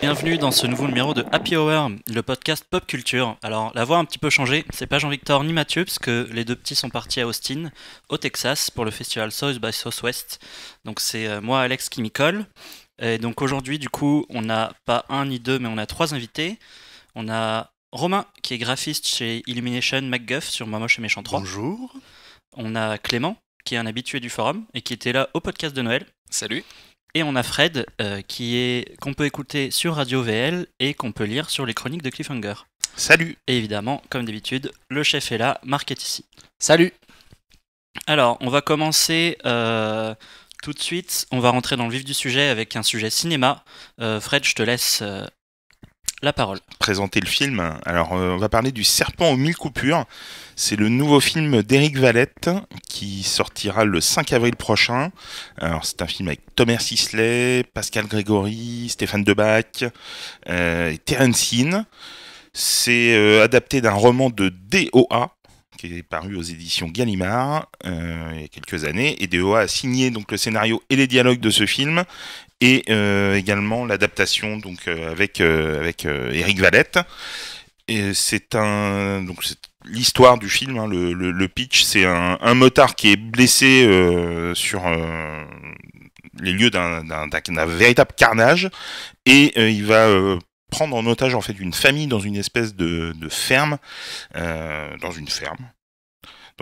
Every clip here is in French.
Bienvenue dans ce nouveau numéro de Happy Hour, le podcast pop culture. Alors, la voix a un petit peu changé, c'est pas Jean-Victor ni Mathieu, parce que les deux petits sont partis à Austin, au Texas, pour le festival South by Southwest. Donc, c'est moi, Alex, qui m'y colle. Et donc, aujourd'hui, du coup, on n'a pas un ni deux, mais on a trois invités. On a Romain, qui est graphiste chez Illumination MacGuff sur Moche et Méchant 3. Bonjour. On a Clément, qui est un habitué du forum et qui était là au podcast de Noël. Salut. Et on a Fred, qu'on peut écouter sur Radio VL et qu'on peut lire sur les chroniques de Cliffhanger. Salut. Et évidemment, comme d'habitude, le chef est là, Marc est ici. Salut. Alors, on va commencer tout de suite. On va rentrer dans le vif du sujet avec un sujet cinéma. Fred, je te laisse la parole. Présenter le film. Alors, on va parler du Serpent aux mille coupures. C'est le nouveau film d'Éric Valette qui sortira le 5 avril prochain. Alors, c'est un film avec Thomas Sisley, Pascal Grégory, Stéphane Debac et Terence Hill. C'est adapté d'un roman de DOA qui est paru aux éditions Gallimard il y a quelques années. Et DOA a signé donc le scénario et les dialogues de ce film. Et également l'adaptation donc avec Éric Valette. Et c'est l'histoire du film, hein, le pitch, c'est un motard qui est blessé sur les lieux d'un véritable carnage, et il va prendre en otage en fait une famille dans une espèce de ferme, dans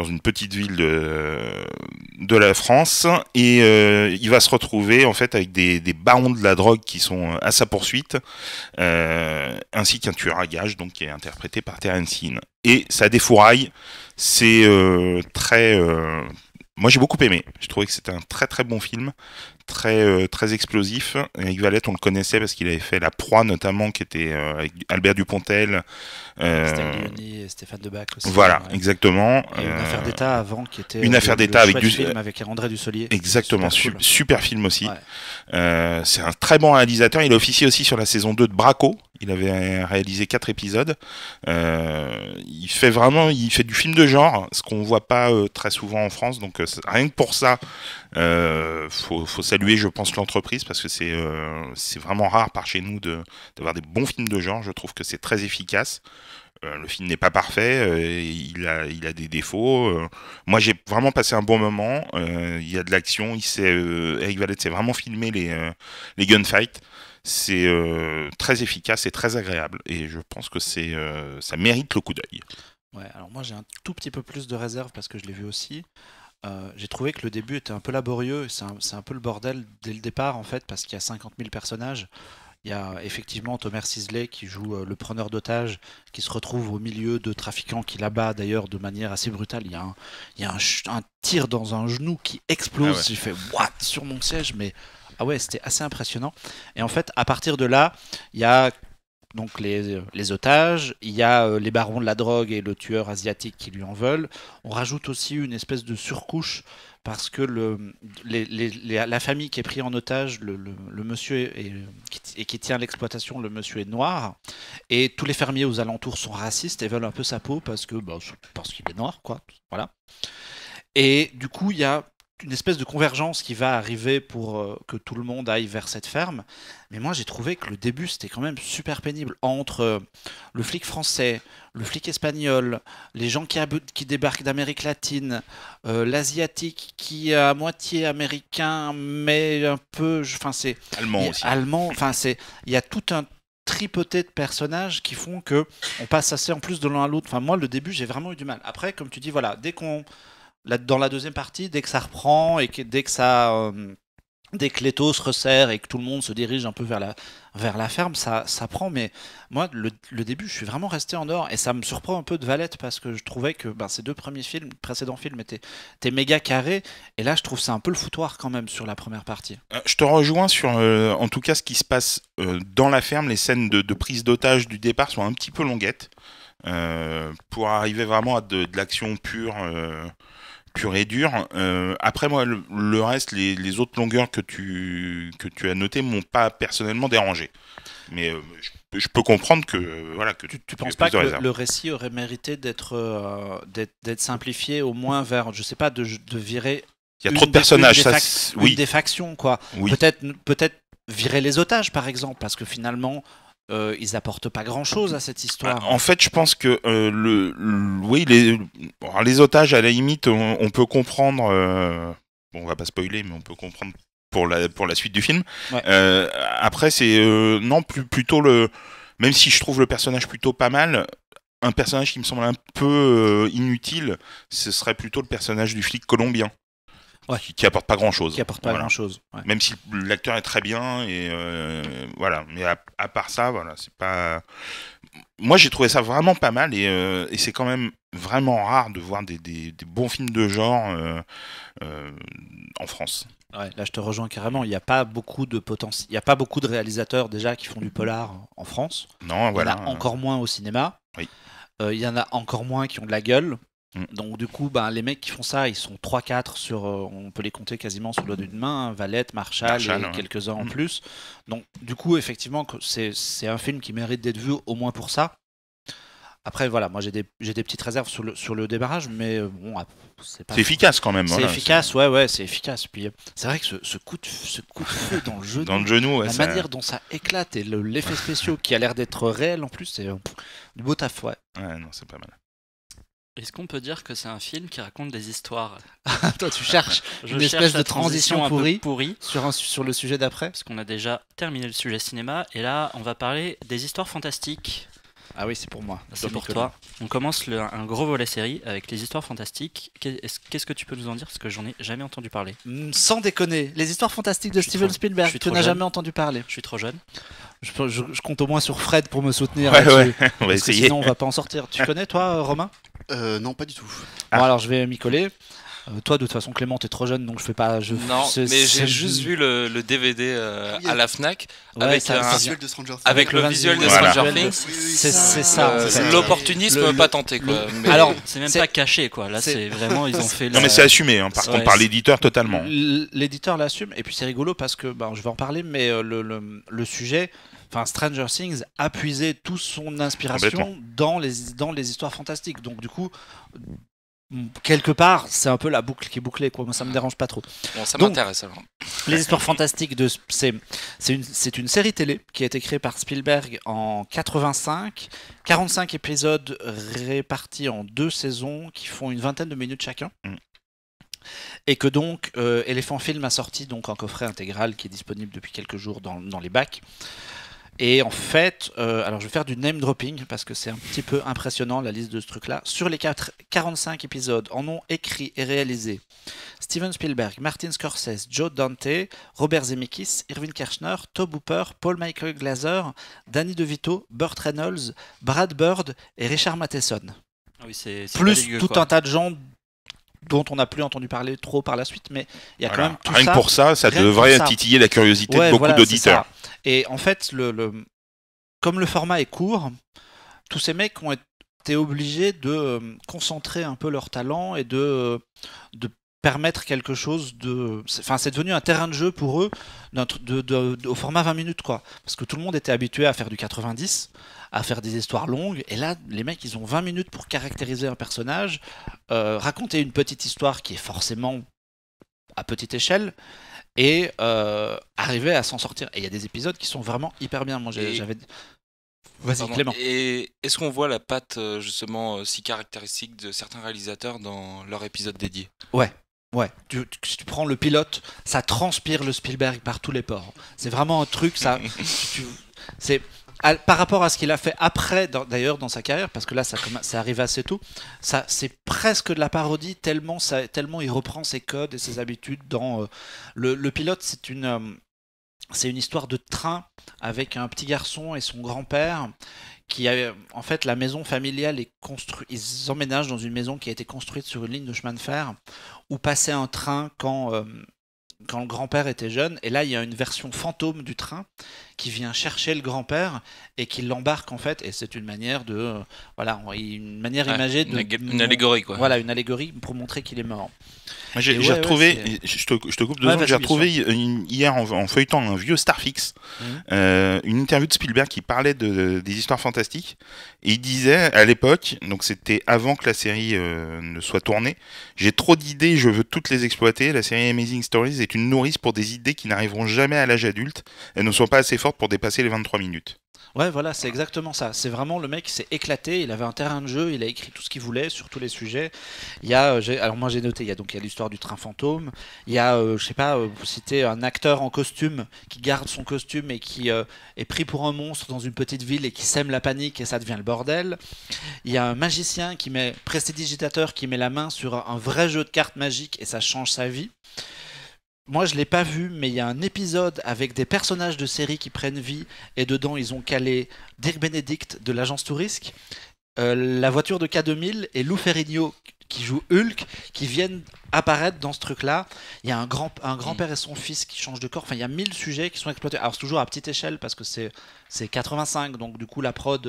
une petite ville de la France, et il va se retrouver en fait avec des barons de la drogue qui sont à sa poursuite, ainsi qu'un tueur à gages donc qui est interprété par Terence Hill. Et ça défouraille, c'est très moi j'ai beaucoup aimé. Je trouvais que c'était un très très bon film, très explosif. Eric Valette, on le connaissait parce qu'il avait fait La Proie notamment, qui était avec Albert Dupontel. Stéphane Lyoni et Stéphane Debac aussi. Voilà, exactement. Et une affaire d'État avant, qui était une affaire d'État avec du film avec André Dussolier. Exactement, super film aussi. Ouais. C'est un très bon réalisateur. Il a officié aussi sur la saison 2 de Braco. Il avait réalisé 4 épisodes. Il fait du film de genre, ce qu'on voit pas très souvent en France. Donc rien que pour ça, faut saluer, je pense, l'entreprise, parce que c'est vraiment rare par chez nous d'avoir des bons films de genre. Je trouve que c'est très efficace. Le film n'est pas parfait, il a des défauts. Moi, j'ai vraiment passé un bon moment. Il y a de l'action. Eric Valette s'est vraiment filmé les gunfights. C'est très efficace et très agréable. Et je pense que ça mérite le coup d'œil. Ouais, alors moi j'ai un tout petit peu plus de réserve parce que je l'ai vu aussi. J'ai trouvé que le début était un peu laborieux. C'est un peu le bordel dès le départ en fait, parce qu'il y a 50 000 personnages. Il y a effectivement Thomas Sisley qui joue le preneur d'otages, qui se retrouve au milieu de trafiquants qui l'abat d'ailleurs de manière assez brutale. Il y a un tir dans un genou qui explose. Ah ouais. J'ai fait what sur mon siège, mais ah ouais, c'était assez impressionnant. Et en fait, à partir de là, il y a donc les otages, il y a les barons de la drogue et le tueur asiatique qui lui en veulent. On rajoute aussi une espèce de surcouche parce que la famille qui est prise en otage, le monsieur qui tient l'exploitation, le monsieur est noir, et tous les fermiers aux alentours sont racistes et veulent un peu sa peau parce qu'il est noir, quoi. Voilà. Et du coup, il y a une espèce de convergence qui va arriver pour que tout le monde aille vers cette ferme. Mais moi, j'ai trouvé que le début, c'était quand même super pénible. Entre le flic français, le flic espagnol, les gens qui débarquent d'Amérique latine, l'asiatique qui est à moitié américain, mais un peu... Enfin, c'est... Allemand aussi. Allemand, enfin, il y a tout un tripoté de personnages qui font que on passe assez en plus de l'un à l'autre. Enfin, moi, le début, j'ai vraiment eu du mal. Après, comme tu dis, voilà, dans la deuxième partie, dès que ça reprend et dès que l'étau se resserre et que tout le monde se dirige un peu vers la ferme, ça prend. Mais moi, le début, je suis vraiment resté en dehors, et ça me surprend un peu de Valette parce que je trouvais que ces deux précédents films étaient méga carrés, et là, je trouve c'est un peu le foutoir quand même sur la première partie. Je te rejoins sur, en tout cas, ce qui se passe dans la ferme. Les scènes de prise d'otage du départ sont un petit peu longuettes pour arriver vraiment à de l'action pure et dure. Après, moi, le reste, les autres longueurs que tu as notées m'ont pas personnellement dérangé. Mais je peux comprendre que voilà que Tu tu aies penses plus pas de que réserve. le récit aurait mérité d'être simplifié, au moins vers, je sais pas, de virer Il y a trop de personnages, ça, une oui, des factions, quoi. oui. Peut-être virer les otages, par exemple, parce que finalement, ils apportent pas grand-chose à cette histoire. En fait, je pense que oui, les otages, à la limite, on peut comprendre. Bon, on va pas spoiler, mais on peut comprendre pour la suite du film. Ouais. Après, c'est non, plutôt même si je trouve le personnage plutôt pas mal. Un personnage qui me semble un peu inutile, ce serait plutôt le personnage du flic colombien. Ouais. Qui apporte pas grand chose. Qui apporte pas grand-chose. Ouais. Même si l'acteur est très bien, et voilà. Mais à part ça, voilà, c'est pas. Moi, j'ai trouvé ça vraiment pas mal, et c'est quand même vraiment rare de voir des bons films de genre en France. Ouais, là, je te rejoins carrément. Il n'y a pas beaucoup de potentiel. Il n'y a pas beaucoup de réalisateurs déjà qui font du polar en France. Non, voilà. Il y en a encore moins au cinéma. Oui. Il y en a encore moins qui ont de la gueule. Mm. Donc du coup, les mecs qui font ça, ils sont 3-4 sur, on peut les compter quasiment sur le doigt d'une main, Valette, Marshall et ouais. quelques-uns en plus. Donc du coup, effectivement, c'est un film qui mérite d'être vu au moins pour ça. Après, voilà, moi j'ai des petites réserves sur le démarrage, mais bon, c'est pas. C'est efficace quand même. C'est efficace, ouais, c'est efficace. Puis c'est vrai que ce coup de feu dans le genou, Dans le genou, ouais, la manière dont ça éclate et l'effet spéciaux qui a l'air d'être réel en plus, c'est du beau taf, ouais. Ouais, non, c'est pas mal. Est-ce qu'on peut dire que c'est un film qui raconte des histoires? Toi, tu cherches Je une cherche espèce la de transition un peu pourrie sur le sujet d'après. parce qu'on a déjà terminé le sujet cinéma, et là, on va parler des histoires fantastiques. Ah oui, c'est pour moi. C'est pour toi. On commence un gros volet série avec les histoires fantastiques. Qu'est-ce que tu peux nous en dire? Parce que j'en ai jamais entendu parler. Sans déconner, les histoires fantastiques de Steven Spielberg, tu n'as jamais entendu parler. Je suis trop jeune. Je compte au moins sur Fred pour me soutenir. Ouais, là-dessus, on va parce que essayer. sinon, on va pas en sortir. Tu connais, toi, Romain? Non, pas du tout. Bon, alors je vais m'y coller. Toi, de toute façon, Clément, t'es trop jeune, donc je fais pas. Non, mais j'ai juste vu le DVD à la Fnac avec le visuel de Stranger Things. avec le visuel de Voilà. Stranger Things. C'est ça. en fait. L'opportunisme pas tenté quoi. Mais- Alors, C'est même pas caché, quoi. Là, c'est vraiment, ils ont fait. Non, mais c'est assumé, hein, par Ouais, contre, par l'éditeur totalement. L'éditeur l'assume, et puis c'est rigolo parce que, je vais en parler, mais le sujet, enfin Stranger Things a puisé toute son inspiration dans les histoires fantastiques. Donc du coup, quelque part, c'est un peu la boucle qui est bouclée, quoi. Moi, ça me dérange pas trop. Bon, ça Donc, m'intéresse alors. Les histoires fantastiques c'est une série télé qui a été créée par Spielberg en 85, 45 épisodes répartis en 2 saisons qui font une vingtaine de minutes chacun. Et que donc Elephant Film a sorti donc un coffret intégral qui est disponible depuis quelques jours dans les bacs. Et en fait, alors je vais faire du name dropping parce que c'est un petit peu impressionnant la liste de ce truc-là. Sur les 45 épisodes, en ont écrit et réalisé Steven Spielberg, Martin Scorsese, Joe Dante, Robert Zemeckis, Irvin Kershner, Tobe Hooper, Paul Michael Glaser, Danny DeVito, Burt Reynolds, Brad Bird et Richard Matheson. Ah oui, c'est pas Plus dégueu, tout quoi. un tas de gens dont on n'a plus entendu parler trop par la suite, mais il y a quand même tout Rien ça. que pour ça, ça rien que devrait pour ça. titiller la curiosité Ouais, de beaucoup voilà, d'auditeurs. c'est ça. Et en fait, comme le format est court, tous ces mecs ont été obligés de concentrer un peu leur talent et de permettre quelque chose de. Enfin, c'est devenu un terrain de jeu pour eux au format 20 minutes, quoi. Parce que tout le monde était habitué à faire du 90, à faire des histoires longues, et là, les mecs, ils ont 20 minutes pour caractériser un personnage, raconter une petite histoire qui est forcément à petite échelle, et arriver à s'en sortir. Et il y a des épisodes qui sont vraiment hyper bien. Moi, j'avais. Vas-y, Pardon. Clément. Et est-ce qu'on voit la patte justement si caractéristique de certains réalisateurs dans leur épisode dédié? Ouais. Si tu prends le pilote, ça transpire le Spielberg par tous les pores. C'est vraiment un truc, ça. C'est par rapport à ce qu'il a fait après, d'ailleurs, dans sa carrière, parce que là, ça arrive assez tôt. Ça, c'est presque de la parodie tellement il reprend ses codes et ses habitudes dans le pilote. C'est une histoire de train avec un petit garçon et son grand-père qui a, en fait, la maison familiale est construite. Ils emménagent dans une maison qui a été construite sur une ligne de chemin de fer où passait un train quand le grand-père était jeune. Et là, il y a une version fantôme du train qui vient chercher le grand-père et qui l'embarque, en fait. Et c'est une manière une manière imagée une allégorie quoi. Voilà, une allégorie pour montrer qu'il est mort. Moi, j'ai ouais, retrouvé, ouais, je te coupe 2 Ouais, secondes, vas-y, j'ai bien retrouvé hier en feuilletant un vieux Starfix, une interview de Spielberg qui parlait des histoires fantastiques, et il disait à l'époque, donc c'était avant que la série ne soit tournée, j'ai trop d'idées, je veux toutes les exploiter, la série Amazing Stories c'est une nourrice pour des idées qui n'arriveront jamais à l'âge adulte. Elles ne sont pas assez fortes pour dépasser les 23 minutes. Ouais, voilà, c'est exactement ça. C'est vraiment le mec qui s'est éclaté. Il avait un terrain de jeu, il a écrit tout ce qu'il voulait sur tous les sujets. Il y a, alors moi j'ai noté, il y a l'histoire du train fantôme. Il y a, je sais pas, vous citez un acteur en costume qui garde son costume et qui est pris pour un monstre dans une petite ville et qui sème la panique et ça devient le bordel. Il y a un magicien prestidigitateur qui met la main sur un vrai jeu de cartes magiques et ça change sa vie. Moi, je l'ai pas vu, mais il y a un épisode avec des personnages de série qui prennent vie, et dedans, ils ont calé Dirk Benedict de l'agence Tourisque, la voiture de K2000 et Lou Ferrigno qui joue Hulk, qui viennent apparaître dans ce truc-là. Il y a un grand-père et son fils qui changent de corps. Enfin, il y a 1000 sujets qui sont exploités. Alors, c'est toujours à petite échelle parce que c'est 85, donc du coup, la prod,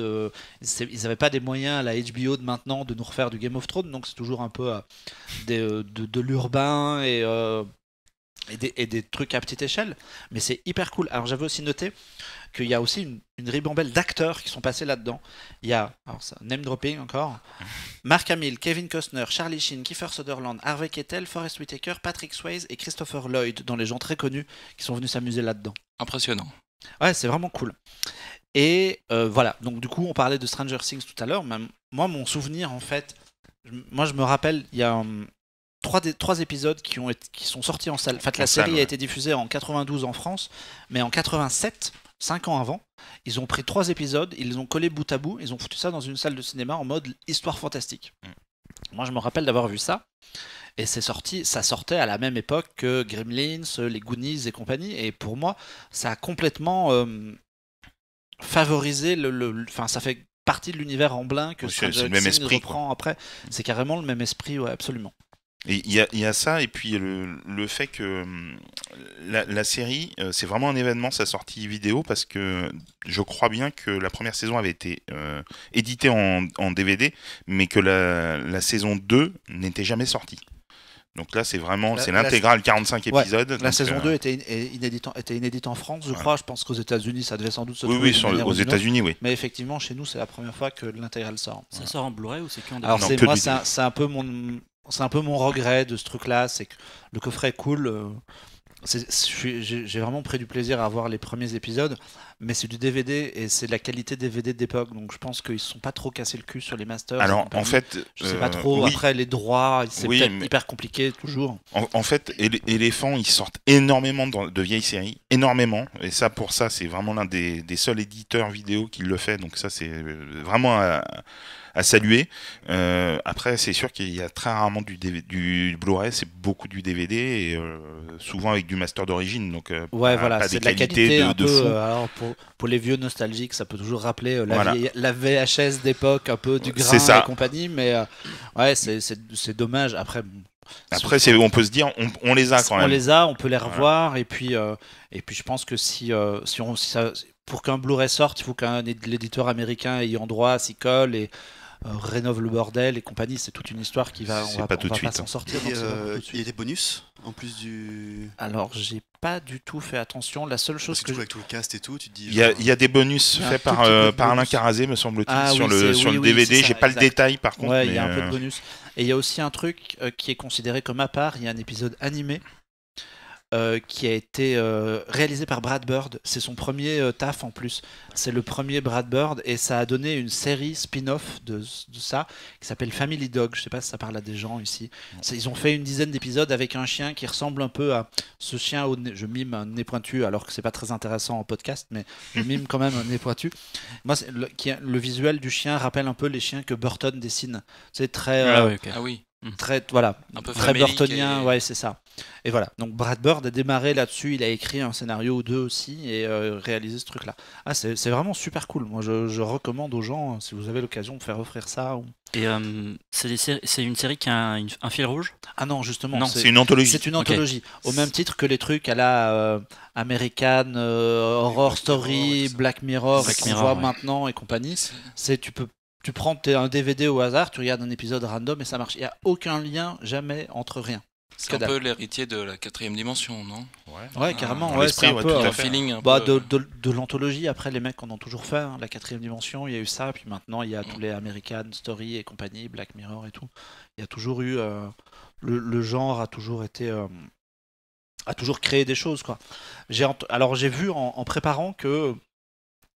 ils n'avaient pas des moyens à la HBO de maintenant de nous refaire du Game of Thrones, donc c'est toujours un peu de l'urbain et des trucs à petite échelle, mais c'est hyper cool. Alors j'avais aussi noté qu'il y a aussi une ribambelle d'acteurs qui sont passés là-dedans. Il y a, alors ça, name dropping encore, Mark Hamill, Kevin Costner, Charlie Sheen, Kiefer Sutherland, Harvey Keitel, Forest Whitaker, Patrick Swayze et Christopher Lloyd, dans les gens très connus qui sont venus s'amuser là-dedans. Impressionnant. Ouais, c'est vraiment cool. Et voilà, donc du coup on parlait de Stranger Things tout à l'heure, même moi mon souvenir en fait, moi je me rappelle, il y a... Trois épisodes qui sont sortis en salle. En fait, la série a été diffusée en 92 en France, mais en 87, 5 ans avant, ils ont pris 3 épisodes, ils les ont collés bout à bout, ils ont foutu ça dans une salle de cinéma en mode histoire fantastique. Moi, je me rappelle d'avoir vu ça, et ça sortait à la même époque que Gremlins, les Goonies et compagnie, et pour moi, ça a complètement favorisé enfin, ça fait partie de l'univers Amblin que Stranger Things reprend après. C'est carrément le même esprit, ouais, absolument. Et il y a ça, et puis le fait que la série, c'est vraiment un événement, sa sortie vidéo, parce que je crois bien que la première saison avait été éditée en DVD, mais que la saison 2 n'était jamais sortie. Donc là, c'est vraiment l'intégrale 45 épisodes. La saison 2 était inédite en France, je crois. Je pense qu'aux États-Unis, ça devait sans doute se trouver. Oui, aux États-Unis, oui. Mais effectivement, chez nous, c'est la première fois que l'intégrale sort. Ça sort en Blu-ray ou c'est qu'en DVD? Alors, c'est un peu mon regret de ce truc-là, c'est que le coffret est cool. J'ai vraiment pris du plaisir à voir les premiers épisodes, mais c'est du DVD et c'est de la qualité DVD d'époque, donc je pense qu'ils ne se sont pas trop cassés le cul sur les masters. Alors en fait, je sais pas trop. Oui. Après les droits, c'est peut-être hyper compliqué toujours. En fait, Éléphant, ils sortent énormément de vieilles séries, énormément, et ça pour ça c'est vraiment l'un des seuls éditeurs vidéo qui le fait, donc ça c'est vraiment à saluer. Après, c'est sûr qu'il y a très rarement du Blu-ray, c'est beaucoup du DVD et souvent avec du master d'origine, donc voilà, c'est de la qualité de fou. Alors pour les vieux nostalgiques, ça peut toujours rappeler la VHS d'époque, un peu du grain et compagnie, mais ouais, c'est dommage. Après, on peut se dire, on les a quand même. On les a, on peut les revoir, et puis je pense que pour qu'un Blu-ray sorte, il faut qu'un l'éditeur américain ayant droit s'y colle et rénove le bordel et compagnie. C'est toute une histoire qui va, on va pas s'en sortir. Il y a des bonus en plus du. Alors, j'ai pas du tout fait attention. La seule chose que avec tout le cast et tout, tu te dis. Il y a des bonus faits par Alain Carazé, me semble-t-il, sur le DVD. J'ai pas le détail par contre. Ouais, il y a un peu de bonus. Et il y a aussi un truc qui est considéré comme à part. Il y a un épisode animé. Qui a été réalisé par Brad Bird. C'est son premier taf en plus. C'est le premier Brad Bird et ça a donné une série spin-off de ça qui s'appelle Family Dog. Je sais pas si ça parle à des gens ici. Ils ont fait une dizaine d'épisodes avec un chien qui ressemble un peu à ce chien au nez. Je mime un nez pointu alors que c'est pas très intéressant en podcast, mais je mime quand même un nez pointu. Moi, le visuel du chien rappelle un peu les chiens que Burton dessine. C'est très. Ah oui. Très, voilà, un peu très burtonien, ouais, c'est ça. Et voilà, donc Brad Bird a démarré là-dessus, il a écrit un scénario ou deux aussi et réalisé ce truc-là. Ah, c'est vraiment super cool. Moi, je recommande aux gens, si vous avez l'occasion, de faire offrir ça. Et c'est une série qui a un fil rouge? Ah non, justement, c'est une anthologie. C'est une anthologie, au même titre que les trucs à la American Horror Story, Black Mirror, qu'on voit maintenant et compagnie. Tu prends un DVD au hasard, tu regardes un épisode random et ça marche. Il n'y a aucun lien, jamais, entre rien. C'est un peu l'héritier de la 4ème dimension, non? Ouais, carrément. Ouais, c'est un peu un feeling. De l'anthologie, après, les mecs en ont toujours fait. Hein, la 4ème dimension, il y a eu ça. Puis maintenant, il y a tous les American Story et compagnie, Black Mirror et tout. Il y a toujours eu. Le genre a toujours été à toujours créer des choses, quoi. Alors j'ai vu en préparant que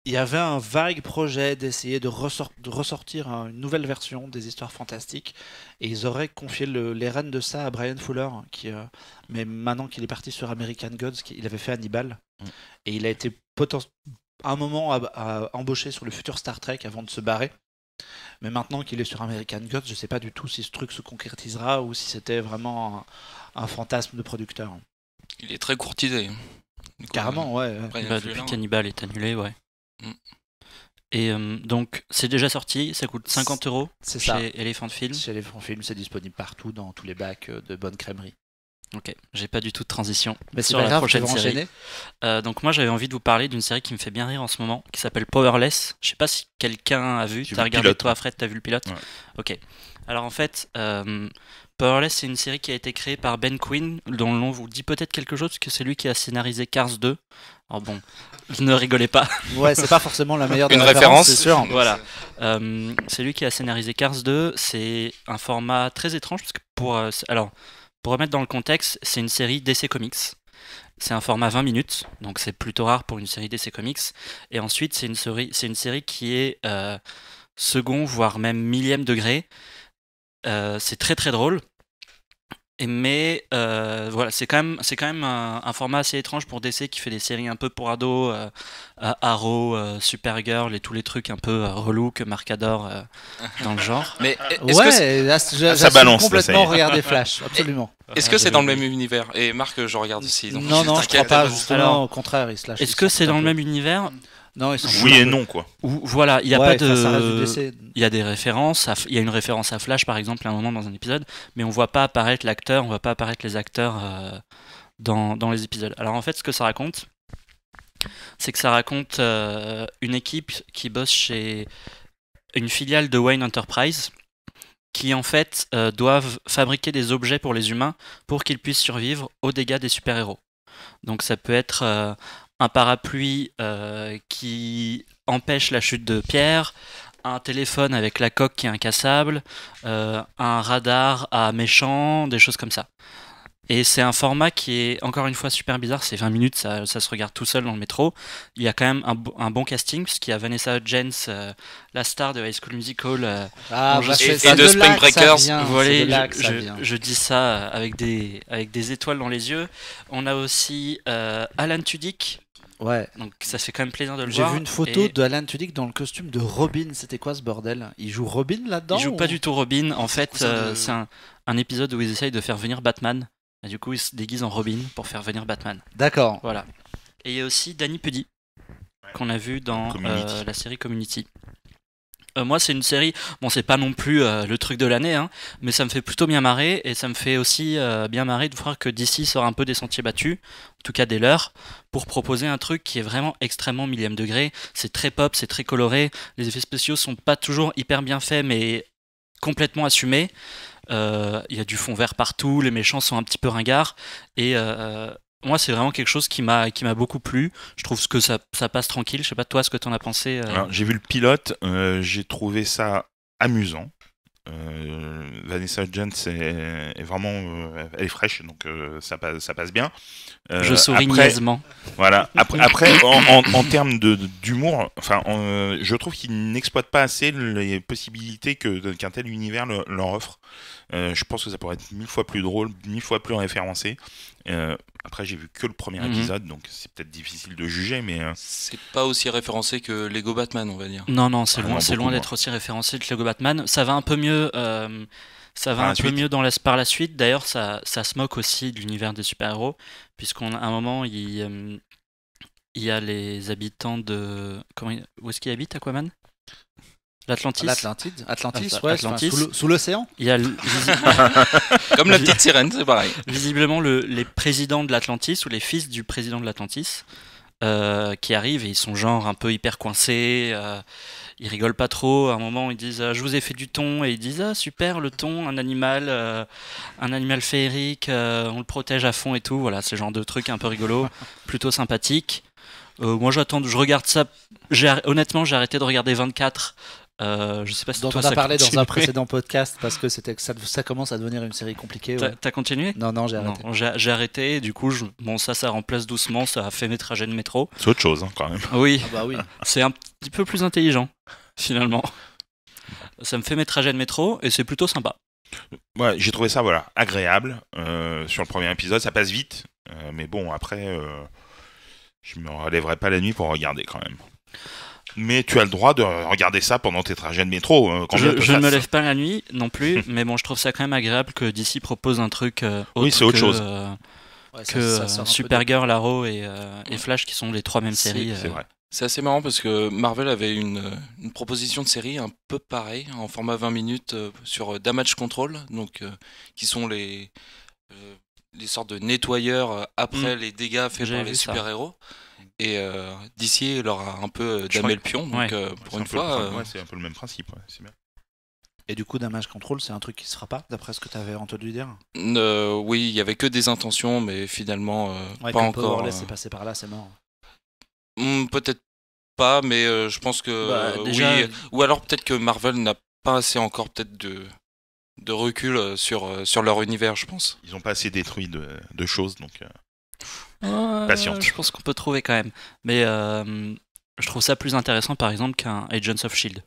il y avait un vague projet d'essayer de ressortir une nouvelle version des histoires fantastiques, et ils auraient confié les rênes de ça à Brian Fuller, mais maintenant qu'il est parti sur American Gods, il avait fait Hannibal, et il a été un moment embauché sur le futur Star Trek avant de se barrer. Mais maintenant qu'il est sur American Gods, je sais pas du tout si ce truc se concrétisera ou si c'était vraiment un fantasme de producteur. Il est très courtisé. Carrément, ouais. Depuis qu'Hannibal est annulé, ouais. Mm. Et donc, c'est déjà sorti, ça coûte 50€ C'est ça. chez Elephant Film. Chez Elephant Film, c'est disponible partout dans tous les bacs de bonnes crèmeries. Ok, j'ai pas du tout de transition Mais c'est sur pas la grave, prochaine tu vas série. enchaîner. Donc moi j'avais envie de vous parler d'une série qui me fait bien rire en ce moment, qui s'appelle Powerless. Je sais pas si quelqu'un a vu. J'ai T'as vu le regardé pilote, toi, ouais. Fred, t'as vu le pilote? Ouais. Ok. Alors en fait, Powerless c'est une série qui a été créée par Ben Quinn, dont le nom vous dit peut-être quelque chose, parce que c'est lui qui a scénarisé Cars 2. Alors bon, ne rigolez pas. Ouais, c'est pas forcément la meilleure des Une références, référence. c'est sûr. Voilà. C'est lui qui a scénarisé Cars 2. C'est un format très étrange, parce que pour remettre dans le contexte, c'est une série DC Comics. C'est un format 20 minutes, donc c'est plutôt rare pour une série DC Comics. Et ensuite, c'est une série qui est second, voire même millième degré. C'est très très drôle. Mais voilà, c'est quand même un format assez étrange pour DC qui fait des séries un peu pour ados, Arrow, Supergirl et tous les trucs un peu relous que Marc adore dans le genre. Mais est-ce que Ouais, là, ça balance, là, ça y complètement est. regarder Flash, absolument. est-ce que c'est dans le même univers? Et Marc, je regarde aussi. Donc Non, je crois t'inquiète. pas, justement, Alors, au contraire, ils se lâchent. Est-ce que c'est dans le même univers? Non, ils sont Oui et non, quoi. Ou voilà, il y a Ouais, pas enfin, ça reste du de. DC. Il y a des références, il y a une référence à Flash par exemple à un moment dans un épisode, mais on voit pas apparaître l'acteur, on voit pas apparaître les acteurs dans les épisodes. Alors en fait, ce que ça raconte, c'est que ça raconte une équipe qui bosse chez une filiale de Wayne Enterprise, qui en fait doivent fabriquer des objets pour les humains pour qu'ils puissent survivre aux dégâts des super-héros. Donc ça peut être un parapluie qui empêche la chute de pierre, un téléphone avec la coque qui est incassable, un radar à méchant, des choses comme ça. Et c'est un format qui est encore une fois super bizarre, c'est 20 minutes, ça se regarde tout seul dans le métro. Il y a quand même un bon casting, puisqu'il y a Vanessa Hudgens, la star de High School Musical. Ah, Et bah, c'est de ça, Spring là que ça Breakers. vient, Voilà, c'est de là que ça vient. je dis ça avec des étoiles dans les yeux. On a aussi Alan Tudyk, Ouais. donc ça fait quand même plaisir de le J'ai voir. vu une photo Et de Alan Tudyk dans le costume de Robin. C'était quoi ce bordel? Il joue Robin là-dedans? il joue pas du tout Robin. En fait, cousin de- c'est un épisode où ils essayent de faire venir Batman. Et du coup, ils se déguisent en Robin pour faire venir Batman. D'accord. Voilà. Et il y a aussi Danny Pudi, qu'on a vu dans Community. la série Community. Moi, c'est une série, bon, c'est pas non plus le truc de l'année, hein, mais ça me fait plutôt bien marrer, et ça me fait aussi bien marrer de voir que DC sort un peu des sentiers battus, en tout cas des leurs, pour proposer un truc qui est vraiment extrêmement millième degré. C'est très pop, c'est très coloré, les effets spéciaux sont pas toujours hyper bien faits, mais complètement assumés. Il y a du fond vert partout, les méchants sont un petit peu ringards, et moi, c'est vraiment quelque chose qui m'a beaucoup plu. Je trouve que ça passe tranquille. Je sais pas toi ce que t'en as pensé. Alors, j'ai vu le pilote, j'ai trouvé ça amusant. Vanessa Hudgens est vraiment elle est fraîche, donc ça passe bien. Je souris après, niaisement. voilà. Après en termes d'humour, enfin, je trouve qu'ils n'exploitent pas assez les possibilités qu'un tel univers leur offre. Je pense que ça pourrait être 1000 fois plus drôle, 1000 fois plus référencé. Après, j'ai vu que le premier épisode, donc c'est peut-être difficile de juger, mais C'est pas aussi référencé que Lego Batman, on va dire. Non, c'est Ah loin, non, c'est beaucoup loin moins. d'être aussi référencé que Lego Batman. Ça va un peu mieux. Ça va Par la un peu suite. mieux par la suite. D'ailleurs, ça se moque aussi de l'univers des super-héros, puisqu'à un moment, il y a les habitants de. Où est-ce qu'ils habitent, Aquaman? L'Atlantis. Atlantis, Ouais, ouais, Atlantis. sous l'océan. Il y a Comme la petite sirène, c'est pareil. visiblement les présidents de l'Atlantis ou les fils du président de l'Atlantis qui arrivent et ils sont genre un peu hyper coincés. Ils rigolent pas trop. À un moment, ils disent je vous ai fait du thon, et ils disent ah super, le thon, un animal féerique, on le protège à fond et tout. Voilà, c'est le genre de truc un peu rigolo, plutôt sympathique. Moi, je regarde ça. Honnêtement, j'ai arrêté de regarder 24 Je sais pas si Dont toi on a ça parlé dans un continue. précédent podcast parce que ça commence à devenir une série compliquée. Ouais. T'as continué? Non, j'ai arrêté. Non, j'ai arrêté. Et du coup, bon, ça remplace doucement. Ça a fait mes trajets de métro. C'est autre chose, hein, quand même. Oui, Ah bah oui. c'est un petit peu plus intelligent, finalement. Ça me fait mes trajets de métro et c'est plutôt sympa. Ouais, j'ai trouvé ça agréable. Sur le premier épisode, ça passe vite. Mais bon, après, je me relèverai pas la nuit pour regarder quand même. Mais tu as le droit de regarder ça pendant tes trajets de métro. Je ne me lève pas la nuit non plus, mais bon, je trouve ça quand même agréable que DC propose un truc Oui, c'est autre que, chose. Ouais, que sort un peu Supergirl, Arrow et Flash qui sont les trois mêmes séries. C'est vrai. C'est assez marrant parce que Marvel avait une proposition de série un peu pareille, en format 20 minutes sur Damage Control, donc qui sont les sortes de nettoyeurs après les dégâts faits J'avais par les vu ça. super-héros. Et DC leur a un peu Je damé crois le pion, donc ouais. pour une fois. C'est un peu le même principe. Ouais, c'est bien. Et du coup, Damage Control, c'est un truc qui se fera pas, d'après ce que tu avais entendu dire. Oui, il y avait que des intentions, mais finalement Ouais, pas quand encore. Powerless est passé par là, c'est mort. Peut-être pas, mais je pense que Bah, déjà- oui. Ou alors peut-être que Marvel n'a pas assez encore peut-être de recul sur leur univers, je pense. Ils ont pas assez détruit de choses, donc. Ouais, Patiente. je pense qu'on peut trouver quand même. Mais je trouve ça plus intéressant par exemple qu'un Agents of Shield.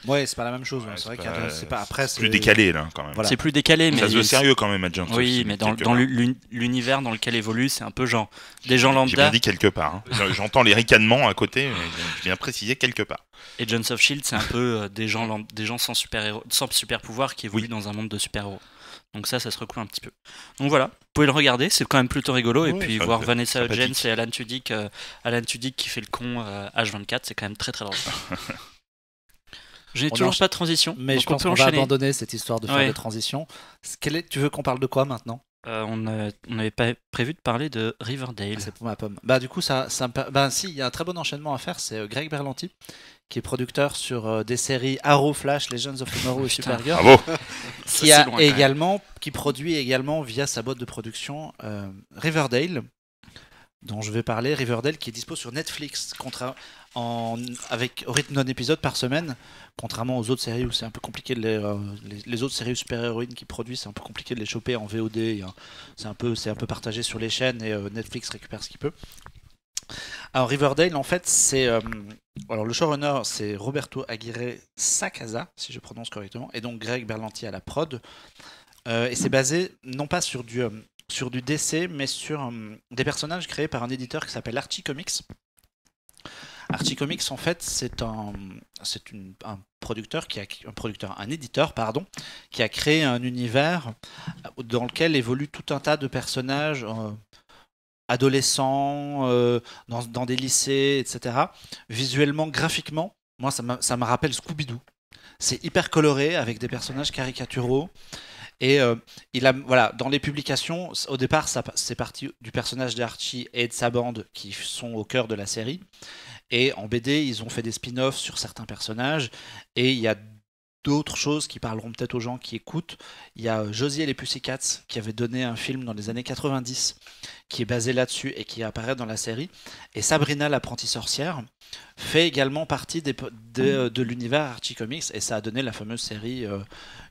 Ouais, c'est pas la même chose. Ouais, c'est vrai c'est qu'il y a pas- c'est pas après. C'est plus décalé là, quand même. Voilà. C'est plus décalé, mais Ça se veut sérieux quand même, Agent of oui, Shield, mais dans quelque part. l'univers dans lequel évolue, c'est un peu genre des gens J'ai bien lambda. dit quelque part. Hein. J'entends les ricanements à côté, mais je viens préciser quelque part. Agents of Shield, c'est un peu des gens sans super pouvoir qui évoluent dans un monde de super héros. Donc ça se recoule un petit peu. Donc voilà, vous pouvez le regarder, c'est quand même plutôt rigolo. Et Ouais, puis ça voir fait Vanessa sympathique. Hudgens et Alan Tudyk qui fait le con H24, c'est quand même très très drôle. Je n'ai On toujours encha- pas de transition, Mais donc je pense on peut qu'on va enchaîner. abandonner cette histoire de faire Ouais. des transitions. Tu veux qu'on parle de quoi maintenant? On n'avait pas prévu de parler de Riverdale. C'est pour ma pomme. Bah du coup bah si, il y a un très bon enchaînement à faire. C'est Greg Berlanti qui est producteur sur des séries Arrow, Flash, Legends of Tomorrow et Putain. Supergirl. Bravo. Qui produit également via sa boîte de production Riverdale, dont je vais parler. Riverdale qui est dispo sur Netflix avec au rythme d'un épisode par semaine, contrairement aux autres séries où c'est un peu compliqué les autres séries super-héroïnes qui produisent, c'est un peu compliqué de les choper en VOD. C'est un peu partagé sur les chaînes et Netflix récupère ce qu'il peut. Alors Riverdale, en fait, alors le showrunner, c'est Roberto Aguirre Sacasa, si je prononce correctement, et donc Greg Berlanti à la prod. Et c'est basé non pas sur du DC, mais sur des personnages créés par un éditeur qui s'appelle Archie Comics. Archie Comics, en fait, c'est un éditeur, qui a créé un univers dans lequel évoluent tout un tas de personnages adolescents, dans des lycées, etc. Visuellement, graphiquement, moi, ça me rappelle Scooby-Doo. C'est hyper coloré, avec des personnages caricaturaux. Et voilà, dans les publications, au départ, c'est parti du personnage d'Archie et de sa bande qui sont au cœur de la série. Et en BD, ils ont fait des spin-offs sur certains personnages. Et il y a d'autres choses qui parleront peut-être aux gens qui écoutent. Il y a Josie et les Pussycats qui avait donné un film dans les années 90 qui est basé là-dessus et qui apparaît dans la série. Et Sabrina l'apprentie sorcière fait également partie de l'univers Archie Comics et ça a donné la fameuse série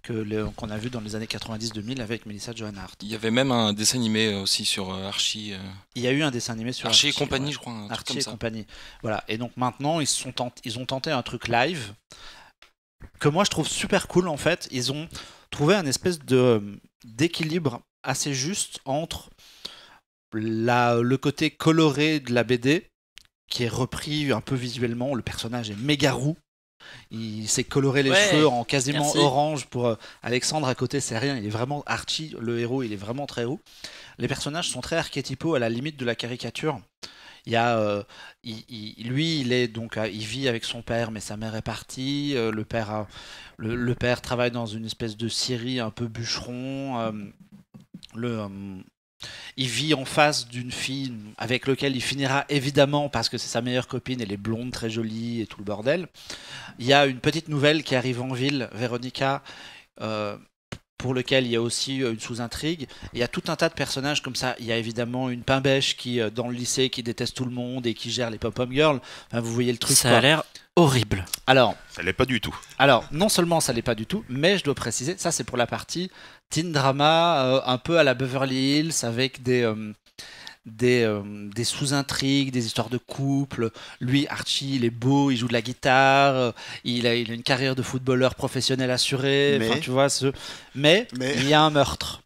qu'on a vue dans les années 90-2000 avec Melissa Joan Hart. Il y avait même un dessin animé aussi sur Archie. Il y a eu un dessin animé sur Archie et compagnie, ouais. je crois. Un truc Archie comme et ça. compagnie. Voilà. Et donc maintenant, ils ont tenté un truc live que moi je trouve super cool en fait. Ils ont trouvé un espèce d'équilibre assez juste entre le côté coloré de la BD qui est repris un peu visuellement. Le personnage est méga roux. Il s'est coloré les cheveux en quasiment merci. orange pour Alexandre à côté, c'est rien. Il est vraiment Archie, le héros, il est vraiment très roux. Les personnages sont très archétypaux à la limite de la caricature. Il y a, lui, il vit avec son père, mais sa mère est partie. Le père travaille dans une espèce de scierie un peu bûcheron. Il vit en face d'une fille avec laquelle il finira évidemment parce que c'est sa meilleure copine, elle est blonde, très jolie et tout le bordel. Il y a une petite nouvelle qui arrive en ville, Véronica, pour lequel il y a aussi une sous-intrigue. Il y a tout un tas de personnages comme ça. Il y a évidemment une pain-bêche qui, dans le lycée, qui déteste tout le monde et qui gère les pop-up girls. Enfin, vous voyez le truc. Ça quoi. a l'air horrible. Ça l'est pas du tout. Alors, non seulement ça l'est pas du tout, mais je dois préciser, ça c'est pour la partie teen drama, un peu à la Beverly Hills, avec des sous-intrigues, des histoires de couple. Lui, Archie, il est beau, il joue de la guitare, il a une carrière de footballeur professionnel assurée. Mais- Enfin, tu vois, mais il y a un meurtre.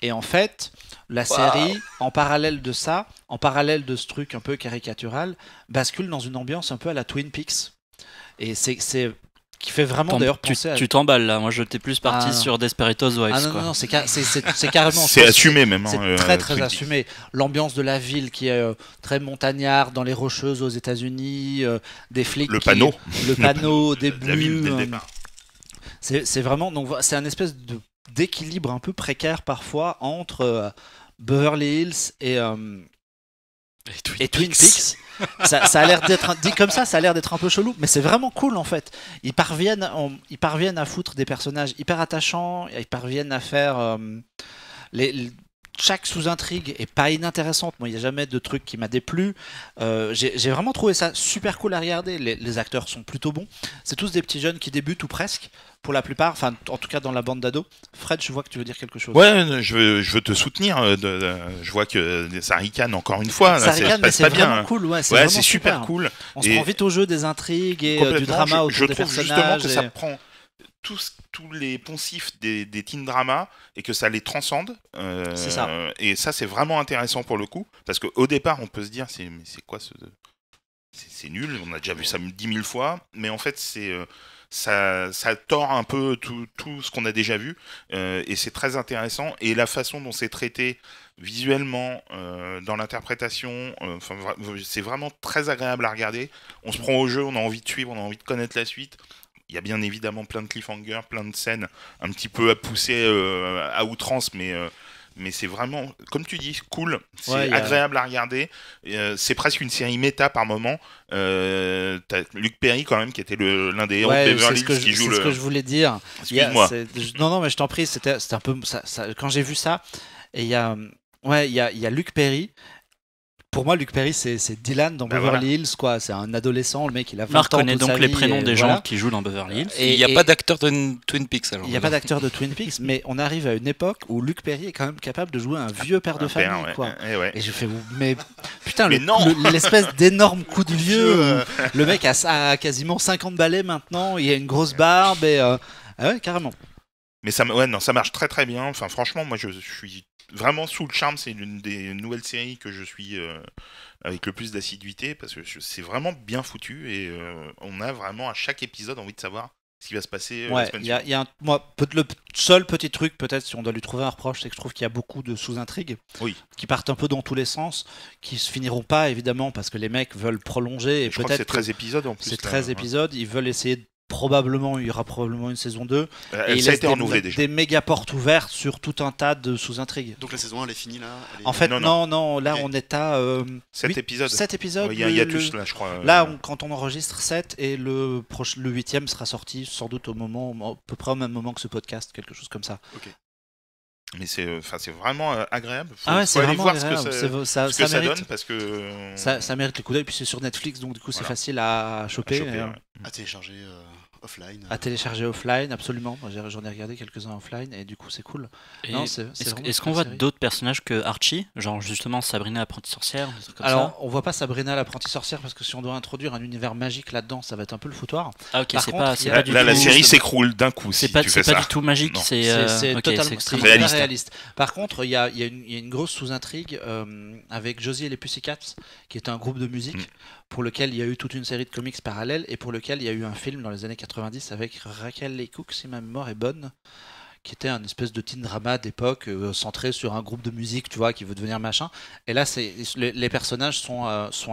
Et en fait, la série, en parallèle de ça, en parallèle de ce truc un peu caricatural, bascule dans une ambiance un peu à la Twin Peaks. Et c'est qui fait vraiment d'ailleurs penser à... Tu t'emballes là, moi je t'es plus parti Ah, non. sur Desperate Housewives. Ah non, quoi. non, c'est carrément... C'est assumé même. C'est hein, très Twin Peaks. assumé. L'ambiance de la ville qui est très montagnarde, dans les Rocheuses aux États-Unis, des flics. Le panneau. Le panneau, des La ville dès le bleus. départ. C'est vraiment. Donc, c'est un espèce d'équilibre un peu précaire parfois entre Beverly Hills et Twin Peaks. Ça a l'air d'être dit comme ça a l'air d'être un peu chelou, mais c'est vraiment cool en fait. Ils parviennent à foutre des personnages hyper attachants, ils parviennent à faire chaque sous-intrigue est pas inintéressante. Moi, il n'y a jamais de truc qui m'a déplu. J'ai vraiment trouvé ça super cool à regarder. Les acteurs sont plutôt bons. C'est tous des petits jeunes qui débutent ou presque, pour la plupart. Enfin, en tout cas dans la bande d'ados. Fred, je vois que tu veux dire quelque chose. Ouais, je veux te soutenir. Je vois que ça ricane encore une fois. Ça Là, ricane, ça mais passe c'est pas bien. vraiment hein. cool. Ouais, c'est Ouais, vraiment c'est super cool. On se Et prend vite au jeu des intrigues et du complètement, drama je autour des trouve justement personnages. que ça prend tous les poncifs des teen dramas et que ça les transcende. C'est ça. Et ça, c'est vraiment intéressant pour le coup. Parce qu'au départ, on peut se dire, mais c'est quoi ce... C'est nul, on a déjà vu ça 10 000 fois. Mais en fait, ça tord un peu tout ce qu'on a déjà vu. Et c'est très intéressant. Et la façon dont c'est traité visuellement, dans l'interprétation, c'est vraiment très agréable à regarder. On se prend au jeu, on a envie de suivre, on a envie de connaître la suite. Il y a bien évidemment plein de cliffhangers, plein de scènes un petit peu à pousser à outrance, mais c'est vraiment, comme tu dis, cool. C'est Ouais, agréable à regarder. C'est presque une série méta par moment. T'as Luc Perry quand même, qui était l'un des héros de Ouais, Beverly c'est Hills, qui joue ce que je voulais dire. Excuse-moi. Non, mais je t'en prie, c'était un peu quand j'ai vu ça. Et il y a Luc Perry. Pour moi, Luc Perry, c'est Dylan dans Bah Beverly Hills, quoi. C'est un adolescent, le mec, il a 20 Marc ans. connaît toute donc sa les vie, prénoms et des voilà. gens qui jouent dans Beverly Hills. Et il n'y a pas d'acteur de Twin Peaks alors. Il n'y a pas d'acteur de Twin Peaks, mais on arrive à une époque où Luc Perry est quand même capable de jouer un vieux père de famille, ouais. quoi. Ouais. Et je fais, mais putain, Mais non l'espèce d'énorme coup de vieux. Où le mec a quasiment 50 balais maintenant, il a une grosse barbe et. Ah ouais, carrément. Mais ça marche très très bien. Enfin, franchement, moi je suis vraiment sous le charme. C'est l'une des nouvelles séries que je suis avec le plus d'assiduité parce que c'est vraiment bien foutu et on a vraiment à chaque épisode envie de savoir ce qui va se passer la Ouais, semaine il y a le seul petit truc, peut-être, si on doit lui trouver un reproche, c'est que je trouve qu'il y a beaucoup de sous-intrigues Oui. qui partent un peu dans tous les sens, qui se finiront pas, évidemment, parce que les mecs veulent prolonger. Et Je crois que c'est peut-être 13 épisodes en plus. c'est là, 13 ouais. épisodes, ils veulent essayer il y aura probablement une saison 2. Et Elle ils ça a laissent été renouvelée déjà. des méga portes ouvertes sur tout un tas de sous-intrigues. Donc la saison 1 elle est finie là. En fait, Non, non, là Ok. on est à 7 huit- épisodes. 7 épisodes. Il y a un hiatus là, je crois. Là, quand on enregistre 7 et le 8e sera sorti sans doute à peu près au même moment que ce podcast, quelque chose comme ça. Mais c'est vraiment agréable. Faut Ah ouais, c'est aller vraiment voir agréable. ce que ça ça mérite, donne parce que ça mérite le coup d'œil. Puis c'est sur Netflix, donc du coup c'est Voilà. facile à choper, choper, ouais. À télécharger offline. à télécharger offline, absolument. Moi, j'en ai regardé quelques-uns offline et du coup c'est cool. Et Non, c'est est-ce vraiment est-ce qu'on une voit série. d'autres personnages que Archie, genre justement Sabrina l'apprentie sorcière, des trucs comme Alors, on voit pas Sabrina l'apprentie sorcière parce que si on doit introduire un univers magique là-dedans, ça va être un peu le foutoir. ça Ah ok, par c'est contre, pas, il y c'est a- pas là, du là, la tout. série s'écroule d'un coup C'est si pas, tu c'est fais pas ça. du tout magique, Non. c'est C'est ok, totalement c'est c'est réaliste. très réaliste. Par contre, il y a une grosse sous-intrigue avec Josie et les Pussycats, qui est un groupe de musique pour lequel il y a eu toute une série de comics parallèles et pour lequel il y a eu un film dans les années 90 avec Raquel Leigh Cook, si ma mémoire est bonne, qui était un espèce de teen drama d'époque centré sur un groupe de musique, tu vois, qui veut devenir machin. Et là, les personnages sont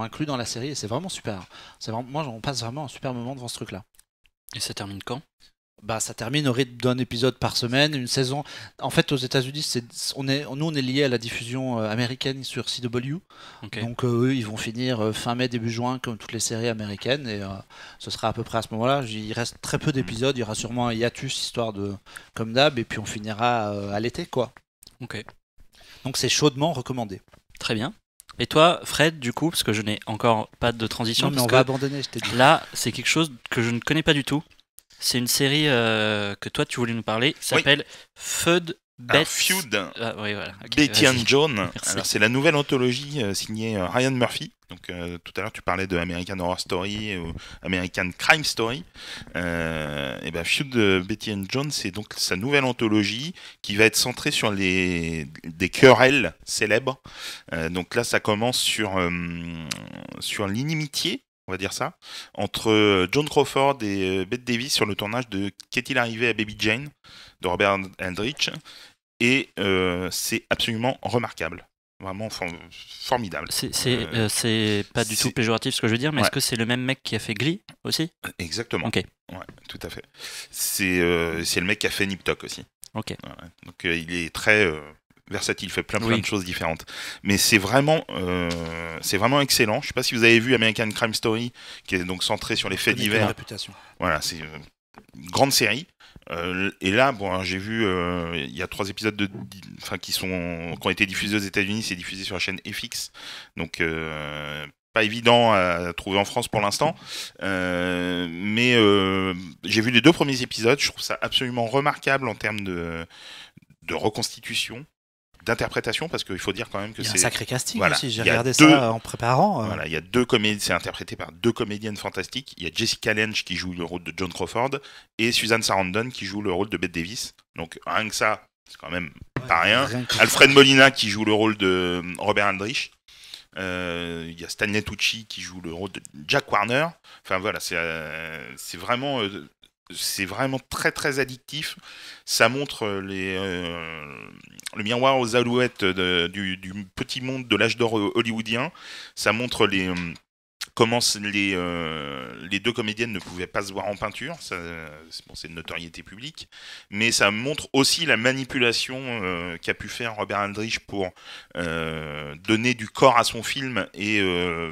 inclus dans la série et c'est vraiment super. Moi, on passe vraiment un super moment devant ce truc-là. Et ça termine quand ça termine au rythme d'un épisode par semaine, une saison. En fait, aux États-Unis, on est lié à la diffusion américaine sur CW. Ok. Donc eux, ils vont finir fin mai, début juin, comme toutes les séries américaines, et ce sera à peu près à ce moment-là. Il reste très peu d'épisodes, il y aura sûrement un hiatus, histoire de, comme d'hab, et puis on finira à l'été, quoi. Ok. Donc c'est chaudement recommandé. Très bien. Et toi, Fred, du coup, parce que je n'ai encore pas de transition, Non, mais parce on que va abandonner, je t'ai dit. là, c'est quelque chose que je ne connais pas du tout. C'est une série que toi, tu voulais nous parler, qui s'appelle Feud. Alors, Feud, Ah, oui, voilà. Ok, Betty vas-y. and Joan. Merci. Alors, c'est la nouvelle anthologie signée Ryan Murphy. Donc, tout à l'heure, tu parlais de American Horror Story ou American Crime Story. Et ben, Feud, Betty and Joan, c'est donc sa nouvelle anthologie qui va être centrée sur des querelles célèbres. Donc là, ça commence sur l'inimitié, on va dire ça, entre John Crawford et Bette Davis sur le tournage de Qu'est-il arrivé à Baby Jane de Robert Aldrich. Et c'est absolument remarquable. Vraiment formidable. C'est pas du tout c'est- péjoratif ce que je veux dire, mais Ouais. est-ce que c'est le même mec qui a fait Glee aussi? Exactement. Ok. Ouais, tout à fait. C'est le mec qui a fait Nip Tuck aussi. Ok. Ouais. Donc il est très versatile, il fait plein Oui. de choses différentes. Mais c'est vraiment excellent. Je sais pas si vous avez vu American Crime Story, qui est donc centré sur les faits Connais que la divers. réputation. Voilà, c'est une grande série. Et là, bon, alors, j'ai vu, il y a 3 épisodes qui ont été diffusés aux États-Unis, c'est diffusé sur la chaîne FX, donc pas évident à trouver en France pour l'instant. Mais j'ai vu les 2 premiers épisodes, je trouve ça absolument remarquable en termes de reconstitution, d'interprétation, parce qu'il faut dire quand même que Il y a un c'est sacré casting Voilà. aussi, j'ai Il y a regardé deux- ça en préparant. Voilà, il y a 2 comédies, c'est interprété par 2 comédiennes fantastiques. Il y a Jessica Lange qui joue le rôle de John Crawford et Susan Sarandon qui joue le rôle de Bette Davis. Donc rien que ça, c'est quand même pas rien. que- Alfred Molina qui joue le rôle de Robert Aldrich. Il y a Stanley Tucci qui joue le rôle de Jack Warner. Enfin voilà, c'est vraiment très très addictif. Ça montre le miroir aux alouettes du petit monde de l'âge d'or hollywoodien. Ça montre comment les 2 comédiennes ne pouvaient pas se voir en peinture. C'est une notoriété publique. Mais ça montre aussi la manipulation qu'a pu faire Robert Aldrich pour donner du corps à son film et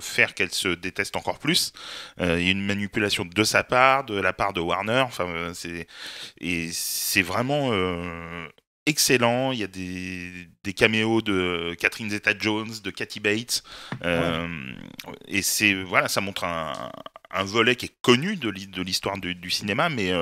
faire qu'elle se déteste encore plus. Il y a une manipulation de sa part, de la part de Warner. Enfin, c'est vraiment excellent. Il y a des caméos de Catherine Zeta-Jones, de Kathy Bates. Et ça montre un volet qui est connu de l'histoire du cinéma, mais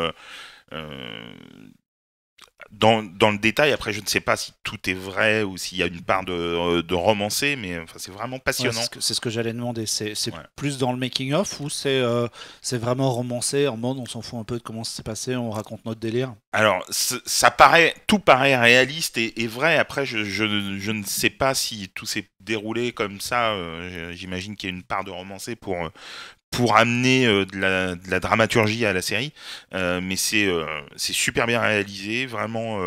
dans le détail, après, je ne sais pas si tout est vrai ou s'il y a une part de romancé, mais enfin, c'est vraiment Ouais, passionnant. c'est ce que j'allais demander. C'est Ouais. plus dans le making-of ou c'est vraiment romancé en mode on s'en fout un peu de comment ça s'est passé, on raconte notre délire. Alors, tout paraît réaliste et vrai. Après, je ne sais pas si tout s'est déroulé comme ça. J'imagine qu'il y a une part de romancé pour amener de la dramaturgie à la série. Mais c'est super bien réalisé, vraiment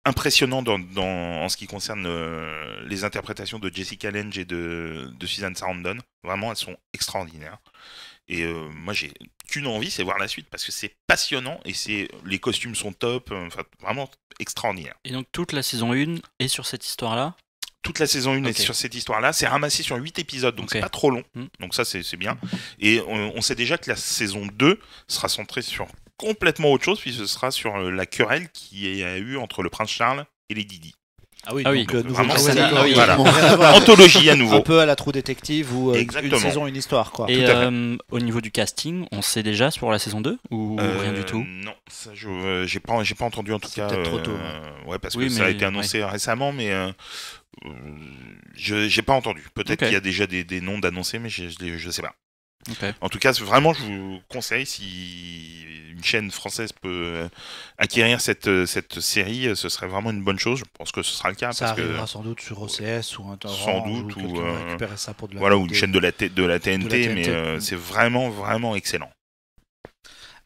impressionnant en ce qui concerne les interprétations de Jessica Lange et de Susan Sarandon. Vraiment, elles sont extraordinaires. Et moi, j'ai qu'une envie, c'est voir la suite parce que c'est passionnant et les costumes sont top, enfin vraiment extraordinaire. Et donc toute la saison 1 est sur cette histoire-là? Toute la saison 1 Ok. est sur cette histoire-là, c'est ramassé sur 8 épisodes, donc Ok. c'est pas trop long, Mm. donc ça c'est bien. Et on sait déjà que la saison 2 sera centrée sur complètement autre chose, puis ce sera sur la querelle qu'il y a eu entre le prince Charles et Lady Di. Ah oui, Ah oui. donc nouveau Vraiment, casting, c'est- d'accord, voilà. ils vont rien avoir. Anthologie à nouveau. Un peu à la True Detective ou une Exactement. saison, une histoire, quoi. Et tout à fait. au niveau du casting, on sait déjà pour la saison 2 ou rien du tout? Non, ça j'ai pas entendu en tout C'est cas. peut-être trop tôt, Ouais, parce Oui, que ça a mais- été annoncé récemment, mais j'ai pas entendu. Peut-être Ok. qu'il y a déjà des noms d'annoncés, mais je sais pas. Ok. En tout cas, vraiment, je vous conseille, si une chaîne française peut acquérir cette série, ce serait vraiment une bonne chose. Je pense que ce sera le cas. Ça parce que, arrivera sans doute sur OCS ou un Sans Orange doute, ou ou, quelqu'un va récupérer ça pour de la voilà, ou une VOD. chaîne de la TNT, mais TNT. c'est vraiment, vraiment excellent.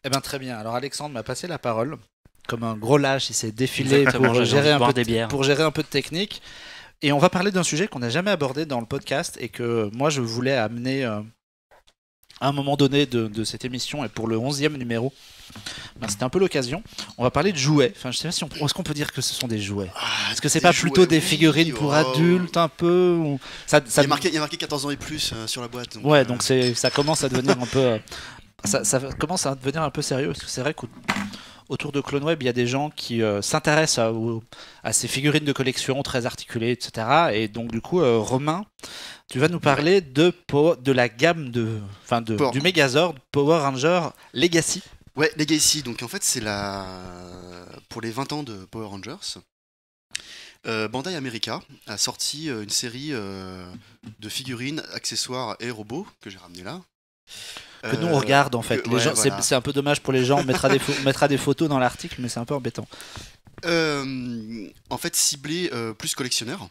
Eh ben très bien. Alors Alexandre m'a passé la parole. Comme un gros lâche, il s'est défilé Exactement, pour j'avais gérer, envie de un boire peu des bières. pour gérer un peu de technique. Et on va parler d'un sujet qu'on n'a jamais abordé dans le podcast et que moi je voulais amener à un moment donné de cette émission et pour le 11e numéro, c'était un peu l'occasion. On va parler de jouets. Enfin, je sais pas si est-ce qu'on peut dire que ce sont des jouets. Est-ce que c'est pas plutôt des figurines pour adultes un peu ou... Il y a marqué 14 ans et plus sur la boîte. Donc, ouais, donc ça commence à devenir un peu ça commence à devenir un peu sérieux parce que c'est vrai qu'autour de CloneWeb, il y a des gens qui s'intéressent à ces figurines de collection très articulées, etc. Et donc du coup, Romain, tu vas nous parler de la gamme du Megazord Power Ranger Legacy. Ouais, Legacy. Donc en fait, c'est pour les 20 ans de Power Rangers. Bandai America a sorti une série de figurines, accessoires et robots que j'ai ramené là. Que nous on regarde en fait. Les gens, voilà. C'est un peu dommage pour les gens, on mettra des photos dans l'article, mais c'est un peu embêtant. En fait, ciblé plus collectionneur.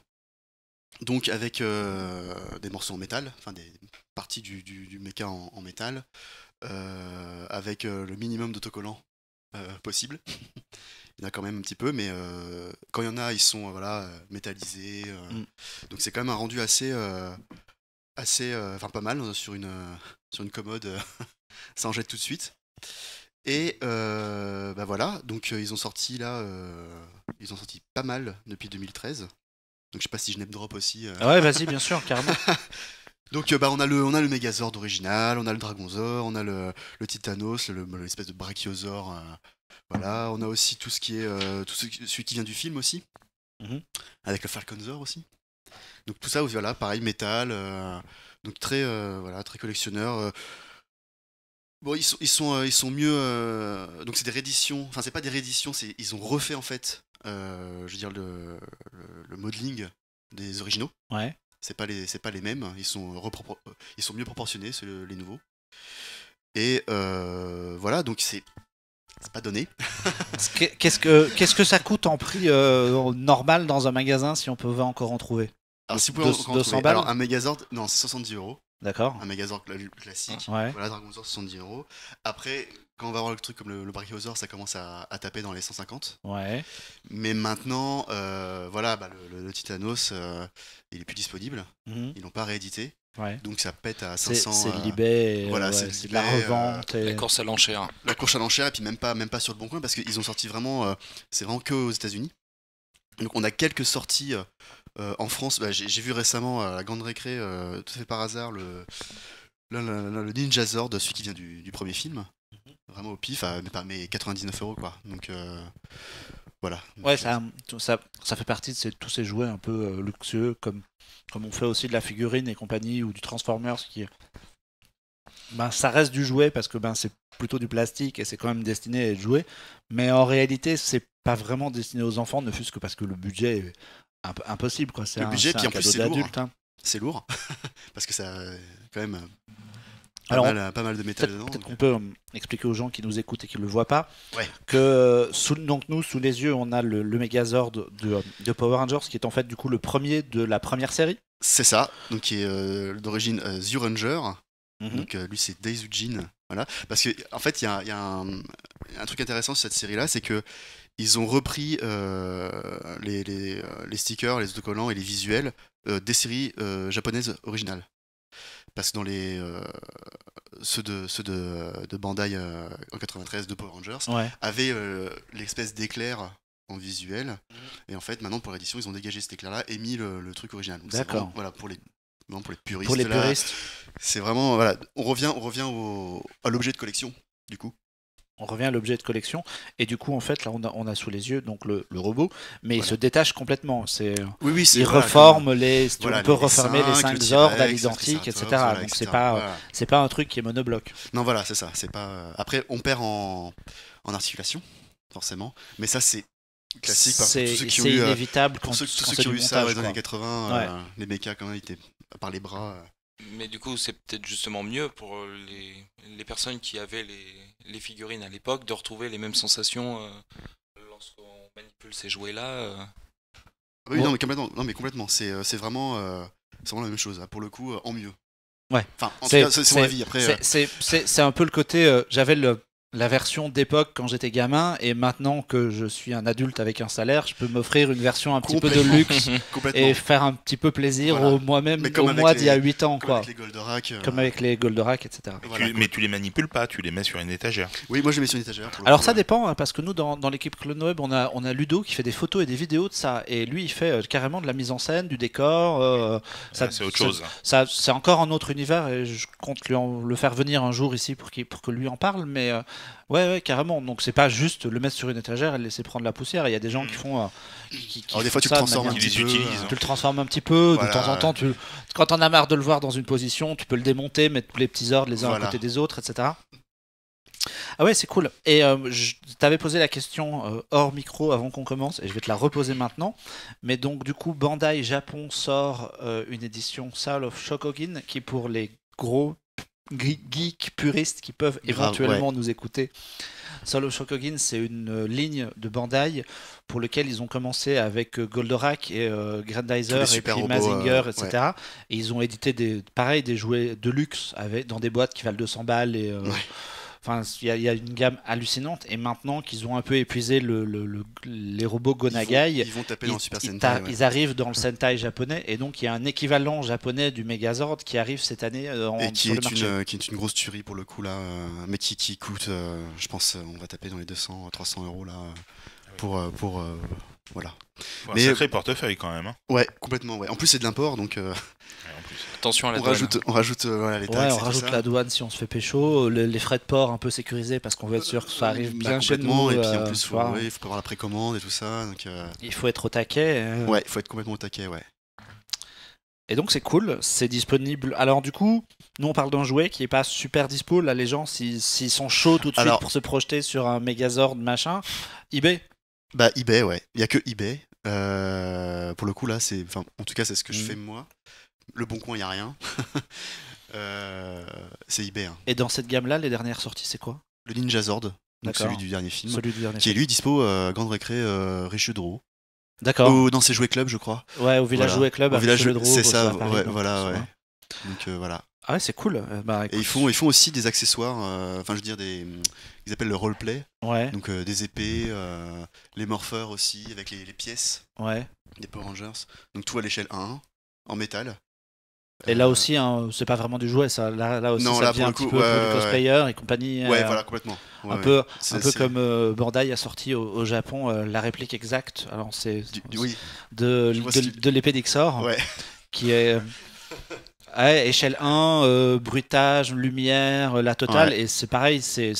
Donc avec des morceaux en métal, enfin des parties du mecha en métal, avec le minimum d'autocollants possible. Il y en a quand même un petit peu, mais quand il y en a, ils sont métallisés. Donc c'est quand même un rendu assez pas mal sur une commode. Ça en jette tout de suite. Et voilà, donc ils ont sorti pas mal depuis 2013. Donc je sais pas si je name drop aussi. Ouais, vas-y, bien sûr, carrément. Donc on a le Megazord original, on a le Dragonzord, on a le Titanos, l'espèce de Brachiosaure. Voilà, on a aussi tout ce qui est celui qui vient du film aussi, avec le Falconzord aussi. Donc tout ça, voilà, pareil, métal, donc très collectionneur. Bon, ils sont mieux. Donc c'est des rééditions. Enfin, c'est pas des rééditions, ils ont refait en fait. Je veux dire le modeling des originaux. Ouais. C'est pas les mêmes. Ils sont mieux proportionnés, les nouveaux. Et voilà, donc c'est pas donné. Qu'est-ce que ça coûte en prix normal dans un magasin si on pouvait encore en trouver? Alors si vous pouvez encore en 200 trouver. balles. Alors un Megazord, non, c'est 70 €. D'accord. Un Megazord classique. Ouais. Voilà, Dragonzord 70 €. Après, quand on va voir le truc comme le Brachiosaur, ça commence à taper dans les 150. Ouais. Mais maintenant, le Titanos, il est plus disponible. Ils l'ont pas réédité. Ouais. Donc ça pète à 500. C'est l'eBay. Voilà, c'est c'est de la l'eBay, revente. La course à l'enchère. La course à l'enchère, et puis même pas sur le bon coin, parce qu'ils ont sorti vraiment. C'est vraiment que aux États-Unis. Donc on a quelques sorties en France. J'ai vu récemment à la Grande Récré, tout à fait par hasard, le Ninja Zord, celui qui vient du premier film. Vraiment au pif, mais 99 € quoi. Donc voilà. Ouais, ça fait partie de tous ces jouets un peu luxueux, comme on fait aussi de la figurine et compagnie, ou du Transformers, qui ça reste du jouet parce que c'est plutôt du plastique et c'est quand même destiné à être joué, mais en réalité c'est pas vraiment destiné aux enfants, ne fût-ce que parce que le budget est impossible quoi. C'est le budget, puis en plus c'est lourd. Hein. C'est lourd parce que ça quand même pas mal de métal dedans. Peut-être qu'on peut expliquer aux gens qui nous écoutent et qui ne le voient pas, ouais. Que sous les yeux, on a le Megazord de Power Rangers, qui est en fait du coup le premier de la première série. C'est ça, donc qui est d'origine Zyuranger. Donc lui c'est Daizujin, voilà. Parce que en fait il y a un truc intéressant sur cette série-là, c'est que ils ont repris les stickers, les autocollants et les visuels des séries japonaises originales. Parce que dans ceux de Bandai en 93 de Power Rangers, avaient l'espèce d'éclair en visuel. Et en fait, maintenant pour l'édition, ils ont dégagé cet éclair-là et mis le truc original. Donc, d'accord. Vraiment, voilà, pour les puristes. Pour les puristes. C'est vraiment, voilà, on revient à l'objet de collection, du coup. On revient à l'objet de collection, et du coup en fait là on a sous les yeux donc le robot, mais il se détache complètement. Oui, il reforme on peut refermer les 5 Zords à l'identique, etc. Donc c'est pas un truc qui est monobloc. Non, voilà, c'est ça. C'est pas. Après, on perd en articulation, forcément, mais ça c'est classique. C'est inévitable pour ceux qui ont eu ça dans les années 80. Les mechas quand même étaient par les bras. Mais du coup, c'est peut-être justement mieux pour les personnes qui avaient les figurines à l'époque de retrouver les mêmes sensations lorsqu'on manipule ces jouets-là. Oui, non, mais complètement. C'est vraiment la même chose. Pour le coup, en mieux. Ouais. Enfin, en tout cas, c'est mon avis. Après, c'est un peu le côté. J'avais la version d'époque quand j'étais gamin, et maintenant que je suis un adulte avec un salaire, je peux m'offrir une version un petit peu de luxe Complètement. et faire un petit peu plaisir Voilà. moi-même Mais comme au avec moi les- d'il y a 8 ans, Comme quoi. avec les Goldorak. Comme avec les Goldorak, etc. Voilà, Mais tu les manipules pas, tu les mets sur une étagère. Oui, moi je les mets sur une étagère. pour le Alors coup, ça ouais. dépend, hein, parce que nous dans l'équipe CloneWeb on a Ludo qui fait des photos et des vidéos de ça, et lui il fait carrément de la mise en scène, du décor, ça, C'est autre chose. ça c'est encore un autre univers, et je compte le faire venir un jour ici pour que lui en parle, mais ouais carrément, donc c'est pas juste le mettre sur une étagère et le laisser prendre la poussière, il y a des gens qui font qui Alors des fois tu font le ça de transformes un manière- Ils petit les peu. utilisent. tu le transformes un petit peu, Voilà. de temps en temps, quand t'en as marre de le voir dans une position, tu peux le démonter, mettre tous les petits ordres les uns à Voilà. côté des autres, etc. Ah ouais, c'est cool. Et je t'avais posé la question hors micro avant qu'on commence, et je vais te la reposer maintenant. Mais donc, du coup, Bandai Japon sort une édition Soul of Shokugin qui, pour les gros geeks puristes qui peuvent Grave, éventuellement nous écouter, Soul of Shokugin, c'est une ligne de Bandai pour lequel ils ont commencé avec Goldorak et Tous Grandizer les et super puis robots, Mazinger, ouais. etc. Et ils ont édité des jouets de luxe dans des boîtes qui valent 200 balles et Ouais. enfin, il y a une gamme hallucinante, et maintenant qu'ils ont un peu épuisé les robots Gonagai, Ils vont taper dans le Super ils Sentai. ouais. ils arrivent dans le Sentai japonais, et donc il y a un équivalent japonais du Megazord qui arrive cette année Et qui sur le est, marché. qui est une grosse tuerie pour le coup là, mais qui coûte, je pense, on va taper dans les 200-300 euros là, voilà. Un Mais- sacré portefeuille quand même. Hein. Ouais, complètement, ouais. En plus c'est de l'import, donc Ouais, en plus. Attention à la on douane. rajoute voilà, les Ouais, taxes on et tout rajoute ça. la douane si on se fait pécho, les frais de port un peu sécurisés parce qu'on veut être sûr que ça arrive Bah, bien chez nous. complètement, et puis en plus tu vois. il faut prévoir la précommande et tout ça, donc Il faut être au taquet. ouais, il faut être complètement au taquet, ouais. Et donc c'est cool, c'est disponible. Alors du coup, nous on parle d'un jouet qui est pas super dispo. Là, les gens, s'ils sont chauds tout de suite Alors- pour se projeter sur un Megazord machin, eBay. Bah eBay, ouais. Il y a que eBay. Pour le coup là, en tout cas c'est ce que je Mhm. fais moi. Le Bon Coin, il y a rien. C'est eBay. Hein. Et dans cette gamme-là, les dernières sorties, c'est quoi? Le Ninja Zord, donc D'accord. celui du dernier film, Celui du dernier. qui est lui dispo Grande Récré Richelieu-Drouot. D'accord. Dans ses jouets clubs, je crois. Ouais, au Village Voilà. Jouet Club. Au à village, Richelieu-Drouot, c'est bon, ça. à Paris, Ouais, donc, voilà, ça ouais. va. Donc voilà. Ah ouais, c'est cool. Bah, Et ils font aussi des accessoires. Enfin, je veux dire ils appellent le roleplay. Ouais, Donc des épées, les morpheurs aussi avec les pièces ouais. des Power Rangers. Donc tout à l'échelle 1 en métal. Et là aussi, hein, c'est pas vraiment du jouet, ça. Là aussi, Non, ça là, devient pour un le petit coup, peu pour ouais, du cosplayer et compagnie. Ouais, voilà, complètement. Ouais, un ouais. peu, C'est- un peu c'est- comme Bandai a sorti au Japon la réplique exacte. Alors c'est Oui, de, Je vois ce de l'épée d'Ixor, ouais. qui est ouais, échelle 1, bruitage, lumière, la totale. Ouais. Et c'est pareil, c'est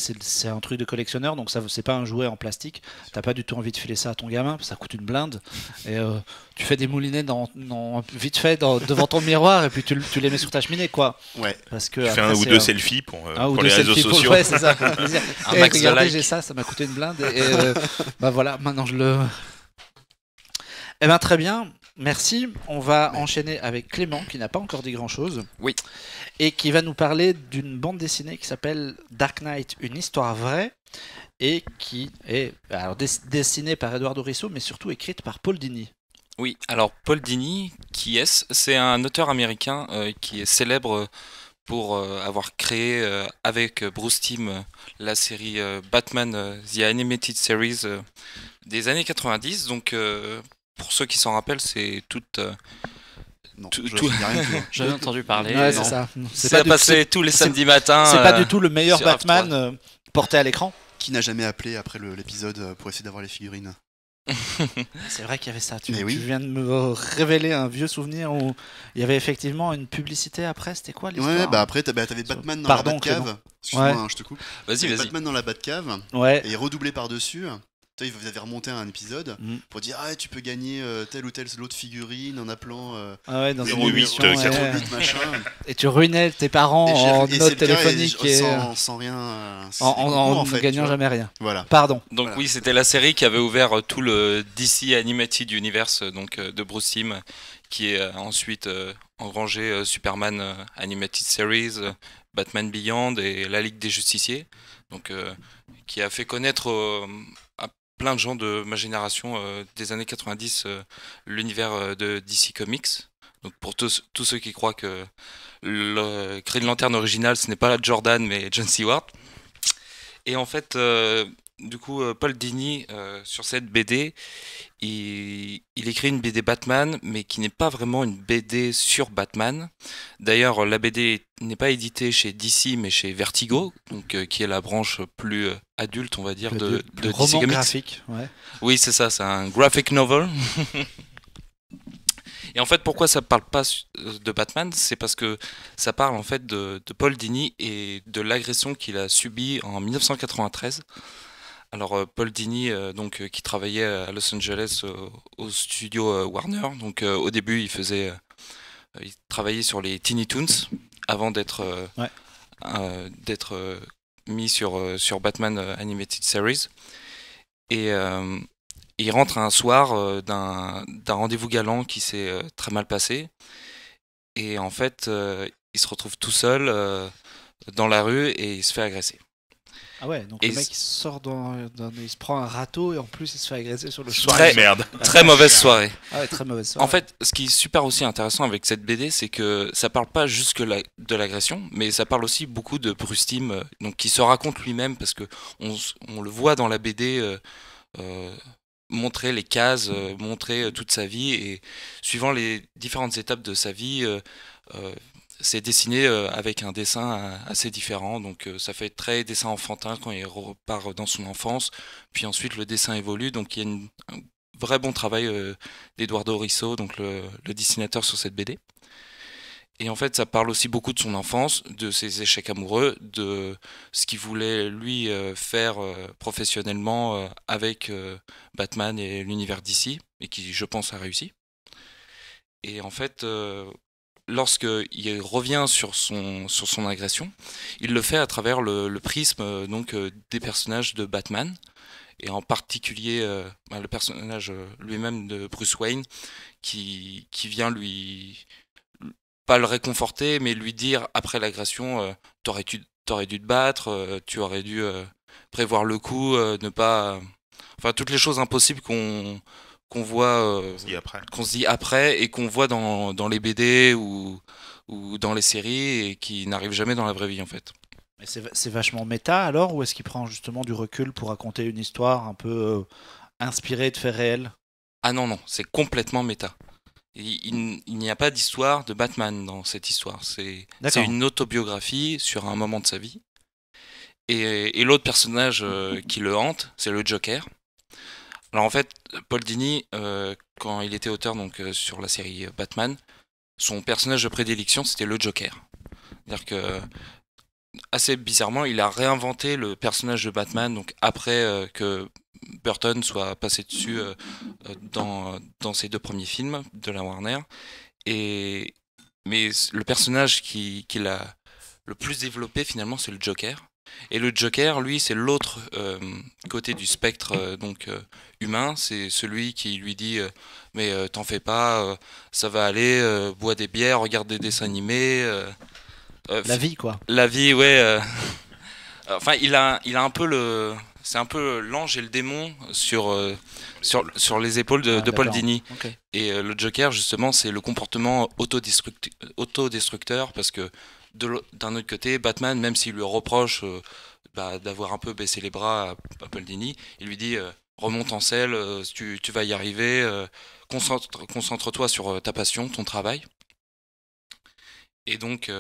un truc de collectionneur, donc ça c'est pas un jouet en plastique. T'as pas du tout envie de filer ça à ton gamin, parce que ça coûte une blinde. Et tu fais des moulinets vite fait devant ton miroir, et puis tu les mets sur ta cheminée, quoi. Ouais. Parce que Tu fais après, un ou c'est, deux selfies pour un ou les deux réseaux selfies pour- sociaux. ouais, c'est ça, pour le plaisir. Un Eh, max de regardez, likes. j'ai ça m'a coûté une blinde. Et bah voilà, maintenant je le. Eh ben très bien, merci. On va enchaîner avec Clément qui n'a pas encore dit grand chose. Oui. Et qui va nous parler d'une bande dessinée qui s'appelle Dark Knight, une histoire vraie, et qui est alors, dessinée par Eduardo Risso, mais surtout écrite par Paul Dini. Oui, alors Paul Dini, qui est-ce? C'est un auteur américain qui est célèbre pour avoir créé avec Bruce Timm la série Batman The Animated Series des années 90. Donc pour ceux qui s'en rappellent, c'est toute... Non, Tout- je tout- dis rien du tout. J'avais entendu parler. Ouais, non. c'est ça. Ça passait tous les samedis matins. C'est pas du tout le meilleur sur Batman F3. porté à l'écran. Qui n'a jamais appelé après l'épisode pour essayer d'avoir les figurines? C'est vrai qu'il y avait ça. Tu Mais oui. viens de me révéler un vieux souvenir où il y avait effectivement une publicité après. C'était quoi l'histoire? Ouais, bah après t'avais Batman dans Pardon, la Batcave. Clément. Excuse-moi, Ouais. hein, je te coupe. Vas-y, T'avais vas-y. Batman dans la Batcave Ouais. et redoublé par-dessus. Tu sais, ils avaient remonté un épisode Mhm. pour dire ah tu peux gagner telle ou telle autre figurine en appelant Ah ouais, dans une 08, émission, 88. machin. Et tu ruinais tes parents Et j'ai- en et c'est notes le cas, et téléphoniques et sans rien. c'est en, des concours, en fait, ne gagnant tu vois. jamais rien. Voilà. Pardon. Donc Voilà. oui, c'était la série qui avait ouvert tout le DC Animated Universe donc, de Bruce Timm, qui est ensuite engrangé Superman Animated Series, Batman Beyond et La Ligue des Justiciers, donc, qui a fait connaître à plein de gens de ma génération des années 90 l'univers de DC Comics. Donc pour tous ceux qui croient que le Green Lantern original ce n'est pas Jordan mais John Stewart. Et en fait, du coup, Paul Dini, sur cette BD, il écrit une BD Batman, mais qui n'est pas vraiment une BD sur Batman. D'ailleurs, la BD n'est pas éditée chez DC, mais chez Vertigo, donc, qui est la branche plus adulte, on va dire, de DC roman Comics. graphique. Ouais. Oui, c'est ça, c'est un graphic novel. Et en fait, pourquoi ça parle pas de Batman? C'est parce que ça parle en fait de Paul Dini et de l'agression qu'il a subie en 1993. Alors Paul Dini, qui travaillait à Los Angeles au studio Warner. Donc au début, il travaillait sur les Teeny Toons avant d'être mis sur Batman Animated Series. Et il rentre un soir d'un rendez-vous galant qui s'est très mal passé. Et en fait, il se retrouve tout seul dans la rue et il se fait agresser. Ah ouais, donc Et le mec il sort il se prend un râteau et en plus il se fait agresser sur le Soirée Très- merde. Très mauvaise soirée. Ah ouais, très mauvaise soirée. En fait, ce qui est super aussi intéressant avec cette BD, c'est que ça parle pas juste de l'agression, mais ça parle aussi beaucoup de Bruce Timm, donc qui se raconte lui-même parce que on le voit dans la BD montrer les cases, montrer toute sa vie et suivant les différentes étapes de sa vie, c'est dessiné avec un dessin assez différent. Donc ça fait très dessin enfantin quand il repart dans son enfance, puis ensuite le dessin évolue. Donc il y a un vrai bon travail d'Eduardo Risso, donc le dessinateur sur cette BD. Et en fait, ça parle aussi beaucoup de son enfance, de ses échecs amoureux, de ce qu'il voulait lui faire professionnellement avec Batman et l'univers DC, et qui, je pense, a réussi. Et en fait, lorsqu'il revient sur son agression, il le fait à travers le prisme des personnages de Batman, et en particulier le personnage lui-même de Bruce Wayne, qui vient lui pas le réconforter, mais lui dire après l'agression, t'aurais dû te battre, tu aurais dû prévoir le coup, ne pas, enfin toutes les choses impossibles qu'on voit, Et après. qu'on se dit après et qu'on voit dans les BD ou dans les séries et qui n'arrivent jamais dans la vraie vie en fait. Mais c'est vachement méta alors, ou est-ce qu'il prend justement du recul pour raconter une histoire un peu inspirée de faits réels? Ah non, c'est complètement méta. Il n'y a pas d'histoire de Batman dans cette histoire. C'est D'accord. une autobiographie sur un moment de sa vie. Et l'autre personnage qui le hante, c'est le Joker. Alors en fait, Paul Dini, quand il était auteur sur la série Batman, son personnage de prédilection, c'était le Joker. C'est-à-dire que, assez bizarrement, il a réinventé le personnage de Batman donc après que Burton soit passé dessus dans ses deux premiers films de la Warner. Mais le personnage qu'il a le plus développé finalement, c'est le Joker. Et le Joker, lui, c'est l'autre côté du spectre humain. C'est celui qui lui dit mais t'en fais pas, ça va aller, bois des bières, regarde des dessins animés. La vie quoi. La vie, ouais. Enfin, il a un peu c'est un peu l'ange et le démon sur les épaules de Paul D'accord. Dini. Ok. Et le Joker, justement, c'est le comportement autodestructeur parce que d'un autre côté, Batman, même s'il lui reproche d'avoir un peu baissé les bras à Paul Dini, il lui dit remonte en selle, tu vas y arriver, concentre-toi sur ta passion, ton travail. Et donc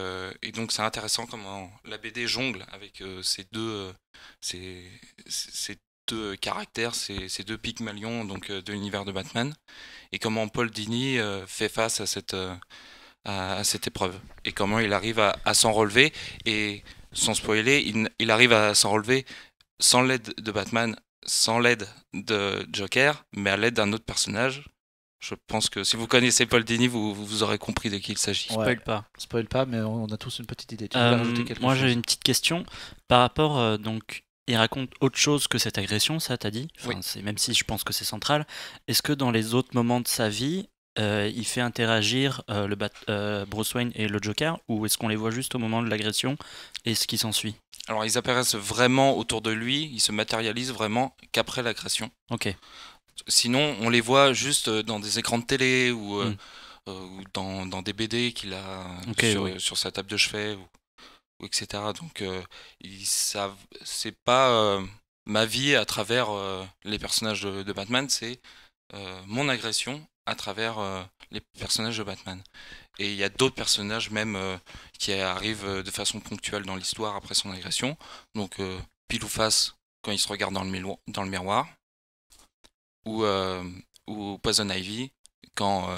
c'est intéressant comment la BD jongle avec ces deux caractères, ces deux Pygmalions de l'univers de Batman, et comment Paul Dini fait face à cette épreuve, et comment il arrive à s'en relever, et sans spoiler, il arrive à s'en relever sans l'aide de Batman, sans l'aide de Joker, mais à l'aide d'un autre personnage. Je pense que si vous connaissez Paul Dini, vous aurez compris de qui il s'agit. Ouais. Spoil pas. Spoil pas, mais on a tous une petite idée. Tu voulais rajouter quelque Moi, chose? j'ai une petite question par rapport il raconte autre chose que cette agression, ça t'as dit. Enfin, Oui. même si je pense que c'est central. Est-ce que dans les autres moments de sa vie, il fait interagir Bruce Wayne et le Joker, ou est-ce qu'on les voit juste au moment de l'agression et ce qui s'ensuit? Alors ils apparaissent vraiment autour de lui, ils se matérialisent vraiment qu'après l'agression. Ok. Sinon, on les voit juste dans des écrans de télé ou Mm. ou dans des BD qu'il a Ok, oui. sur sa table de chevet. etc. Donc ils savent, c'est pas ma vie à travers les personnages de Batman, c'est mon agression à travers les personnages de Batman. Et il y a d'autres personnages même qui arrivent de façon ponctuelle dans l'histoire après son agression. Donc pile ou face quand il se regarde dans le miroir, ou Poison Ivy quand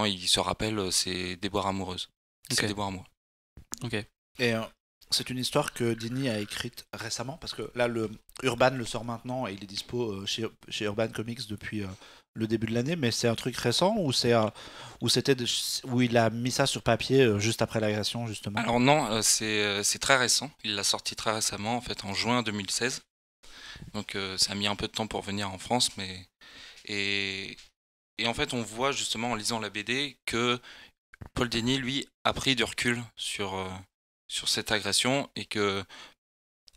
il se rappelle ses déboires amoureuses. Ok. Ses déboires amoureux. Et c'est une histoire que Dini a écrite récemment, parce que là, le Urban le sort maintenant et il est dispo chez Urban Comics depuis le début de l'année, mais c'est un truc récent ou où il a mis ça sur papier juste après l'agression, justement. Alors non, c'est très récent. Il l'a sorti très récemment, en fait, en juin 2016. Donc ça a mis un peu de temps pour venir en France, mais et en fait on voit justement en lisant la BD que Paul Dini, lui, a pris du recul sur cette agression et que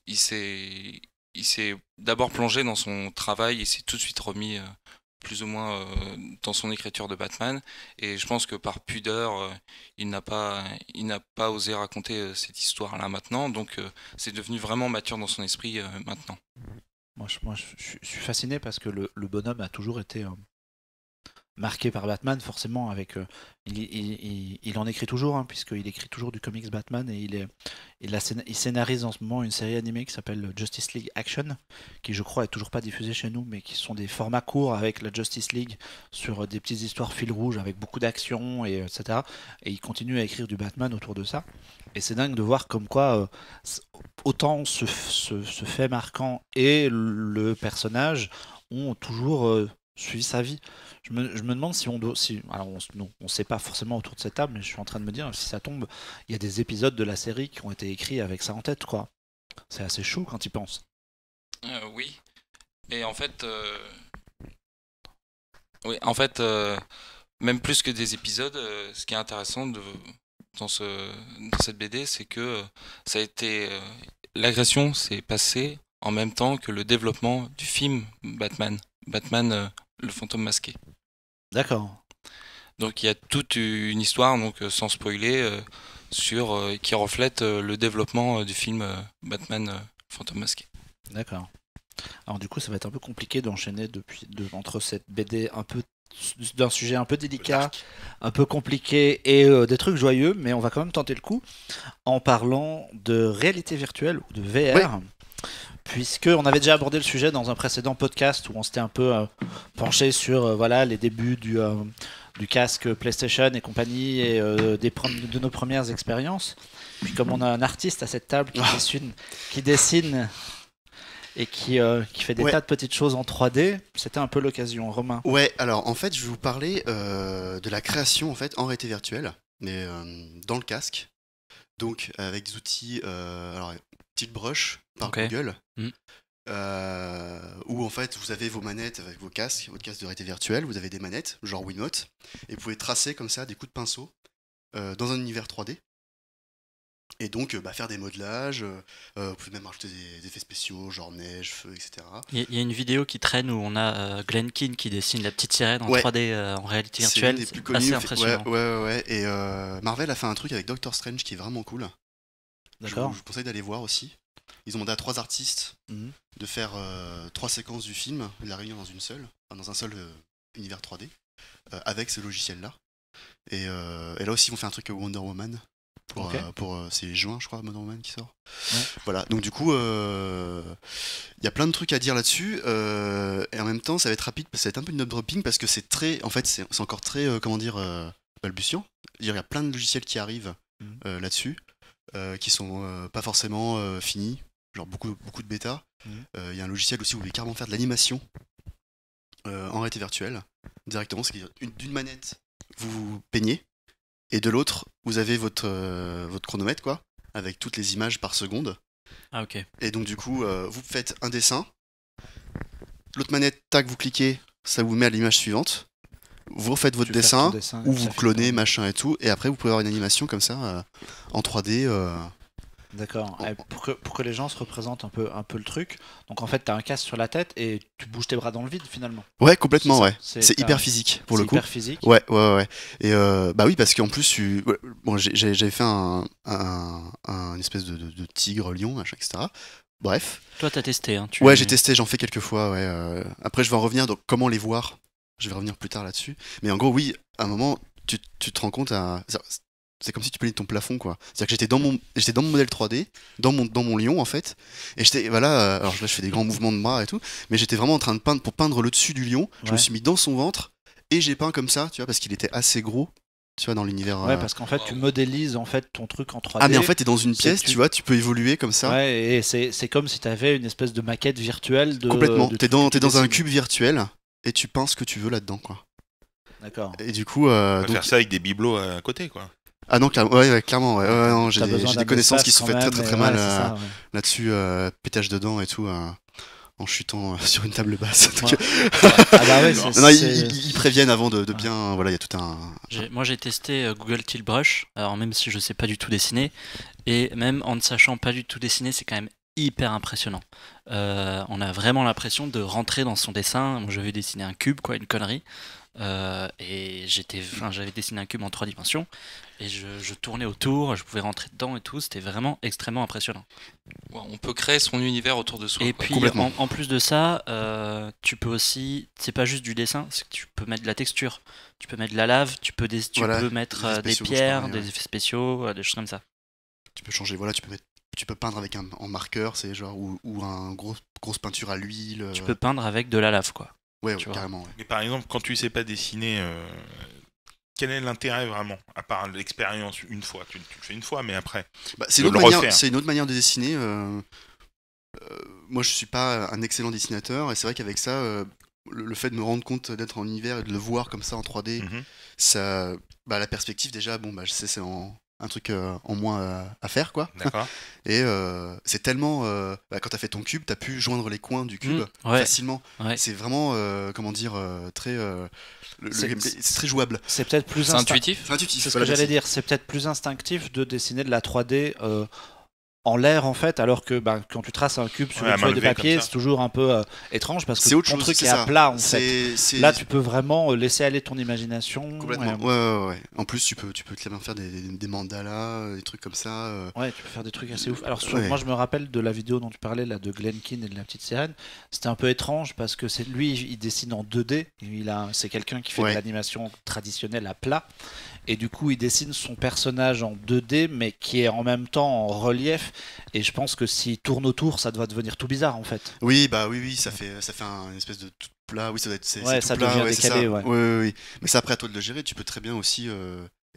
il s'est d'abord plongé dans son travail et s'est tout de suite remis plus ou moins dans son écriture de Batman. Et je pense que par pudeur, il n'a pas osé raconter cette histoire-là maintenant. Donc c'est devenu vraiment mature dans son esprit maintenant. Moi, je suis fasciné parce que le bonhomme a toujours été marqué par Batman, forcément. Il en écrit toujours, hein, puisqu'il écrit toujours du comics Batman et il scénarise en ce moment une série animée qui s'appelle Justice League Action, qui je crois est toujours pas diffusée chez nous, mais qui sont des formats courts avec la Justice League sur des petites histoires fil rouge avec beaucoup d'action et etc. Et il continue à écrire du Batman autour de ça. Et c'est dingue de voir comme quoi autant ce fait marquant et le personnage ont toujours suivi sa vie. Je me demande si on doit. Alors, on sait pas forcément autour de cette table, mais je suis en train de me dire, si ça tombe, il y a des épisodes de la série qui ont été écrits avec ça en tête, quoi. C'est assez chaud quand il pense. Oui. Et en fait, même plus que des épisodes, ce qui est intéressant dans cette BD, c'est que ça a été. L'agression s'est passée en même temps que le développement du film Batman. Batman, le fantôme masqué. D'accord. Donc il y a toute une histoire, donc sans spoiler, qui reflète le développement du film Batman Fantôme masqué. D'accord. Alors du coup, ça va être un peu compliqué d'enchaîner entre cette BD un peu d'un sujet un peu délicat, un peu compliqué et des trucs joyeux, mais on va quand même tenter le coup en parlant de réalité virtuelle ou de VR. Oui. Puisqu'on avait déjà abordé le sujet dans un précédent podcast où on s'était un peu penché sur voilà, les débuts du casque PlayStation et compagnie et de nos premières expériences. Puis comme on a un artiste à cette table qui dessine et qui fait des tas de petites choses en 3D, c'était un peu l'occasion. Romain. Ouais, alors en fait je vais vous parler de la création en fait en réalité virtuelle, mais dans le casque. Donc avec des outils, alors Tiltbrush par Google, où en fait vous avez vos manettes avec votre casque de réalité virtuelle, vous avez des manettes genre Wiimote, et vous pouvez tracer comme ça des coups de pinceau dans un univers 3D. Et donc faire des modelages, vous pouvez même rajouter des effets spéciaux genre neige, feu, etc. Il y a une vidéo qui traîne où on a Glenn Keane qui dessine la petite sirène en 3D en réalité virtuelle. C'est plus connu, assez impressionnant. Ouais. Et Marvel a fait un truc avec Doctor Strange qui est vraiment cool. D'accord. Je vous conseille d'aller voir aussi. Ils ont demandé à 3 artistes de faire 3 séquences du film, de la réunir dans un seul univers 3D, avec ce logiciel-là. Et là aussi, ils vont faire un truc Wonder Woman. C'est juin, je crois, Wonder Woman qui sort. Ouais. Voilà, donc du coup, il y a plein de trucs à dire là-dessus. Et en même temps, ça va être rapide, ça va être un peu une name dropping parce que c'est très. En fait, c'est encore très, balbutiant. Il y a plein de logiciels qui arrivent là-dessus. Qui sont pas forcément finis, genre beaucoup de bêta. Il y a un logiciel aussi où vous pouvez carrément faire de l'animation en réalité virtuelle directement, c'est d'une manette vous peignez et de l'autre vous avez votre chronomètre quoi, avec toutes les images par seconde. Ah ok. Et donc du coup vous faites un dessin, l'autre manette tac vous cliquez, ça vous met à l'image suivante. Vous refaites votre dessin ou vous clonez machin et tout, et après vous pouvez avoir une animation comme ça en 3D D'accord. Pour que les gens se représentent un peu le truc, donc en fait, t'as un casque sur la tête et tu bouges tes bras dans le vide finalement. Ouais, complètement, C'est ça. ouais. C'est hyper physique pour le coup. C'est hyper physique. Ouais. Et bah oui, parce qu'en plus, bon, j'avais fait une espèce de tigre, lion, machin, etc. Bref. Toi, t'as testé, hein, Ouais, j'ai testé, j'en fais quelques fois, ouais. Après, je vais en revenir, donc comment les voir. Je vais revenir plus tard là-dessus. Mais en gros, oui, à un moment, tu te rends compte c'est comme si tu peignais ton plafond, quoi. C'est-à-dire que j'étais dans mon modèle 3D, dans mon lion, en fait. Et j'étais, voilà, alors là, je fais des grands mouvements de bras et tout. Mais j'étais vraiment en train de peindre, pour peindre le dessus du lion. Je me suis mis dans son ventre et j'ai peint comme ça, tu vois, parce qu'il était assez gros, tu vois, dans l'univers. Ouais, parce qu'en fait, tu modélises en fait ton truc en 3D. Ah, mais en fait, t'es dans une pièce, tu vois, tu peux évoluer comme ça. Ouais, et c'est comme si t'avais une espèce de maquette virtuelle de. Complètement. T'es dans un dessines. cube virtuel et tu peins ce que tu veux là-dedans, quoi. D'accord. Et du coup, On va faire ça avec des bibelots à côté, quoi. Ah non, clairement, ouais. Non, j'ai T'as besoin des d'un connaissances qui espace sont quand faites très même, mal ouais, c'est ça, ouais. là-dessus, pétage dedans et tout, en chutant sur une table basse. Donc, Ah bah ouais, non, ils préviennent avant de bien. Voilà, il y a tout un. Moi, j'ai testé Google Tilt Brush, alors même si je sais pas du tout dessiner, et même en ne sachant pas du tout dessiner, c'est quand même hyper impressionnant. On a vraiment l'impression de rentrer dans son dessin. Moi, j'avais dessiné un cube, quoi, une connerie. Et j'avais dessiné un cube en 3 dimensions et je tournais autour, je pouvais rentrer dedans et tout, c'était vraiment extrêmement impressionnant. Ouais, on peut créer son univers autour de soi. Et quoi. puis en plus de ça, tu peux aussi, c'est pas juste du dessin, c'est que tu peux mettre de la texture, tu peux mettre de la lave, tu peux Voilà, mettre des effets des spéciaux, pierres, pareil, ouais. des effets spéciaux, des choses comme ça. Tu peux changer, voilà, tu peux peindre avec en marqueur, c'est genre ou un grosse peinture à l'huile. Tu peux peindre avec de la lave, quoi. Ouais, tu vois. carrément. Ouais. Mais par exemple, quand tu sais pas dessiner, quel est l'intérêt vraiment? À part l'expérience, une fois, tu le fais une fois, mais après. Bah, c'est de une le autre manière. refaire. C'est une autre manière de dessiner. Moi, je suis pas un excellent dessinateur, et c'est vrai qu'avec ça, le fait de me rendre compte d'être en univers et de le voir comme ça en 3D, Mhm. ça, bah, la perspective déjà, bon, bah, je sais, c'est un truc en moins à faire, quoi. D'accord. Et c'est tellement, bah, quand t'as fait ton cube, t'as pu joindre les coins du cube Ouais. facilement. Ouais. C'est vraiment, comment dire, très, c'est très jouable. C'est peut-être plus C'est intuitif. C'est intuitif. C'est ce voilà, que j'allais merci. dire, c'est peut-être plus instinctif de dessiner de la 3D en l'air en fait, alors que quand tu traces un cube sur Ouais, à une main feuille de levée, papier, comme ça. c'est toujours un peu étrange parce que C'est autre ton chose, truc c'est est ça. à plat en fait. C'est Là, tu peux vraiment laisser aller ton imagination. complètement. Ouais. En plus, tu peux très bien faire des mandalas, des trucs comme ça. Ouais, tu peux faire des trucs assez ouf. Alors, Ouais. moi, je me rappelle de la vidéo dont tu parlais, là, de Glenkin et de la petite sirène. C'était un peu étrange parce que lui, il dessine en 2D. C'est quelqu'un qui fait Ouais. de l'animation traditionnelle à plat. Et du coup, il dessine son personnage en 2D, mais qui est en même temps en relief. Et je pense que s'il tourne autour, ça doit devenir tout bizarre, en fait. Oui, ça fait un espèce de tout plat. Oui, ça doit être. C'est Ouais, tout ça plat, devient ouais, c'est décalé, ça. ouais. Oui. Mais c'est après à toi de le gérer. Tu peux très bien aussi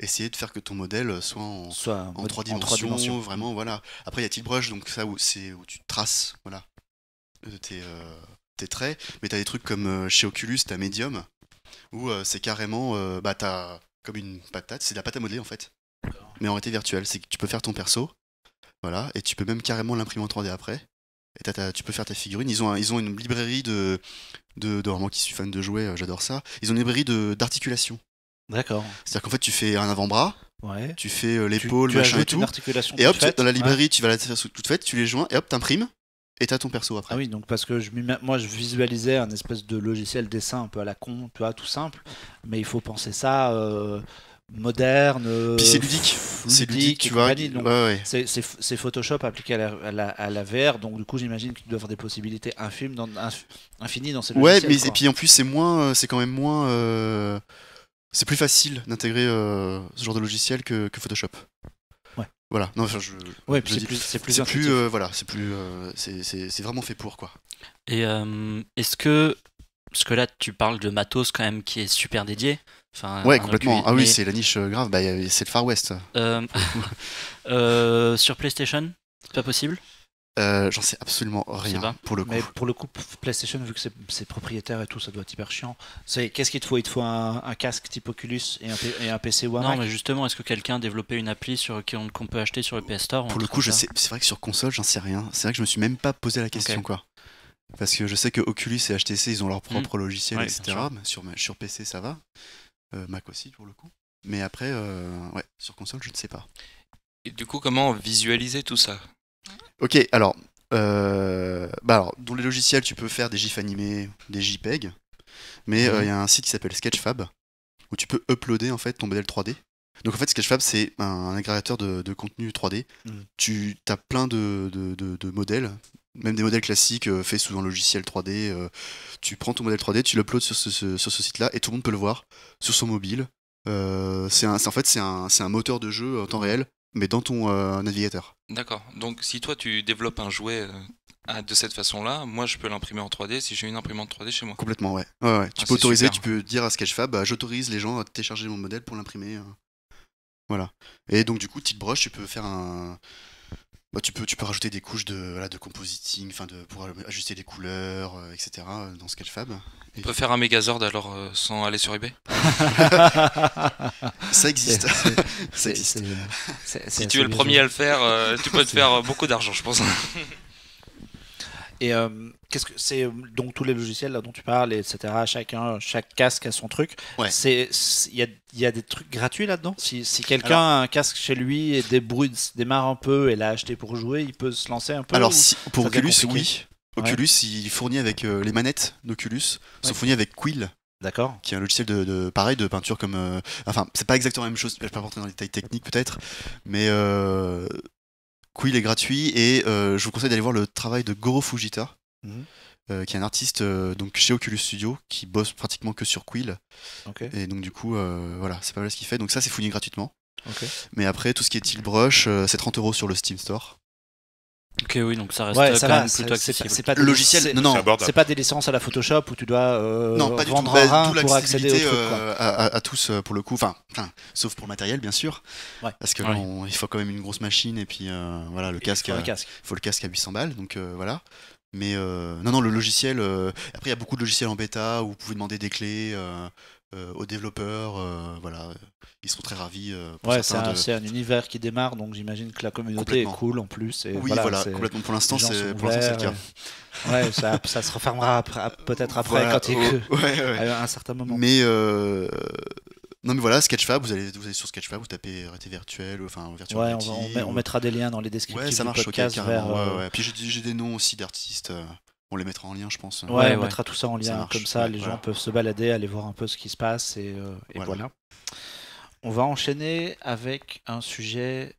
essayer de faire que ton modèle soit Soit en 3 dimensions, vraiment, voilà. Après, il y a Tiltbrush, donc ça où tu traces, voilà, tes traits. Mais t'as des trucs comme chez Oculus, t'as Medium, où c'est carrément, bah t'as comme une patate, c'est de la pâte à modeler en fait, mais en réalité virtuelle. C'est que tu peux faire ton perso, voilà, et tu peux même carrément l'imprimer en 3D après. Et tu peux faire ta figurine. Ils ont une librairie moi qui suis fan de jouets, j'adore ça. Ils ont une librairie d'articulation. D'accord. C'est-à-dire qu'en fait, tu fais un avant-bras, Ouais. tu fais l'épaule, Tu machin et ajoutes une tout. articulation Et hop, toute faite. dans la Ouais. librairie, tu vas la faire toute faite, tu les joins, et hop, t'imprimes, et t'as ton perso après. Ah oui, donc parce que moi je visualisais un espèce de logiciel dessin un peu à la con, tu vois, tout simple, mais il faut penser ça moderne. Puis c'est ludique. C'est ludique, tu vois. compagnie, donc Ouais. c'est Photoshop appliqué à la VR, donc du coup j'imagine qu'il doit y avoir des possibilités infinies dans ces Ouais, logiciels. mais quoi. et puis en plus, c'est quand même moins. C'est plus facile d'intégrer ce genre de logiciel que Photoshop. Ouais. Voilà. Non, enfin, Ouais, je puis dis- c'est plus c'est intuitif. plus. Voilà, c'est plus. C'est vraiment fait pour, quoi. Et est-ce que, parce que là tu parles de matos quand même qui est super dédié. Enfin, Ouais, un complètement. Oculus, Ah oui, mais, c'est la niche grave. Bah, c'est le Far West. sur PlayStation, c'est pas possible. J'en sais absolument rien pas. pour le coup. Mais pour le coup, PlayStation, vu que c'est propriétaire et tout, ça doit être hyper chiant. Qu'est-ce qu'il te faut? Il te faut un casque type Oculus et un PC ou un Non, Mac. mais justement, est-ce que quelqu'un a développé une appli qu'on peut acheter sur le PS Store ou un Pour le truc coup, comme ça c'est vrai que sur console, j'en sais rien. C'est vrai que je me suis même pas posé la question, Ok. quoi. Parce que je sais que Oculus et HTC, ils ont leur propre logiciel, Ouais, etc. bien sûr. Mais sur PC, ça va. Mac aussi, pour le coup. Mais après, ouais, sur console, je ne sais pas. Et du coup, comment visualiser tout ça? Ok, alors, dans les logiciels, tu peux faire des GIFs animés, des JPEG, mais il y a un site qui s'appelle Sketchfab où tu peux uploader en fait ton modèle 3D. Donc en fait, Sketchfab, c'est un agrégateur de contenu 3D. Tu as plein de modèles, même des modèles classiques faits sous un logiciel 3D. Tu prends ton modèle 3D, tu l'uploads sur ce site-là et tout le monde peut le voir sur son mobile. En fait, c'est un moteur de jeu en temps réel, mais dans ton navigateur. D'accord. Donc, si toi, tu développes un jouet de cette façon-là, moi, je peux l'imprimer en 3D si j'ai une imprimante 3D chez moi. Complètement, ouais. Ouais. Tu Ah, peux c'est autoriser, super. tu peux dire à Sketchfab, j'autorise les gens à télécharger mon modèle pour l'imprimer. Voilà. Et donc du coup, Tiltbrush, tu peux faire tu peux rajouter des couches de compositing, pour ajuster les couleurs, etc. Dans Sketchfab. On peut faire un Megazord alors sans aller sur eBay? Ça existe. Ça existe. Si tu es le premier à le faire, tu peux te faire beaucoup d'argent, je pense. Et qu'est-ce que c'est donc tous les logiciels là dont tu parles, etc. Chaque casque a son truc. Ouais. Il y a des trucs gratuits là-dedans. Si quelqu'un a un casque chez lui et démarre un peu et l'a acheté pour jouer, il peut se lancer un peu. Alors pour ça devient Oculus, compliqué? oui. Oculus, il fournit avec les manettes d'Oculus, sont fournies avec Quill, D'accord. qui est un logiciel de peinture comme. Enfin, c'est pas exactement la même chose. Je vais pas rentrer dans les détails techniques peut-être, mais Quill est gratuit et je vous conseille d'aller voir le travail de Goro Fujita, qui est un artiste donc chez Oculus Studio qui bosse pratiquement que sur Quill. Ok. Et donc du coup, voilà, c'est pas mal ce qu'il fait. Donc ça, c'est fourni gratuitement. Ok. Mais après, tout ce qui est Tiltbrush, c'est 30 € sur le Steam Store. Ok, oui, donc ça reste Ouais, ça quand va. même plutôt accessible. C'est pas Le des- logiciel, c'est- non, C'est abordable. C'est pas des licences à la Photoshop où tu dois non, pas du tout. vendre un rein D'où pour accéder au l'accessibilité truc. Quoi. à tous pour le coup. Enfin, sauf pour le matériel, bien sûr. Ouais. Parce que Ouais. là, il faut quand même une grosse machine et puis voilà, le casque. Sur un casque. Faut le casque à 800 balles, donc voilà. Mais non, le logiciel. Après, il y a beaucoup de logiciels en bêta où vous pouvez demander des clés aux développeurs. Voilà, ils seront très ravis. Pour Ouais, certains c'est un univers qui démarre, donc j'imagine que la communauté est Complètement. cool en plus. Et Oui, voilà, complètement. Pour l'instant, les gens c'est sont pour l'instant, c'est le ouverts, cas. Ouais, ça se refermera peut-être après Voilà, quand il ouais. à un certain moment. Mais non, mais voilà, Sketchfab, vous allez sur Sketchfab, vous tapez réalité virtuelle, enfin virtual Ouais, reality, on mettra des liens dans les descriptifs Ouais, ça du marche, ok, podcast carrément. vers. Ouais. Puis j'ai des noms aussi d'artistes, on les mettra en lien, je pense. Ouais, on ouais. mettra tout ça en Ça lien, marche. comme ça Ouais, les voilà. gens peuvent se balader, aller voir un peu ce qui se passe et voilà. On va enchaîner avec un sujet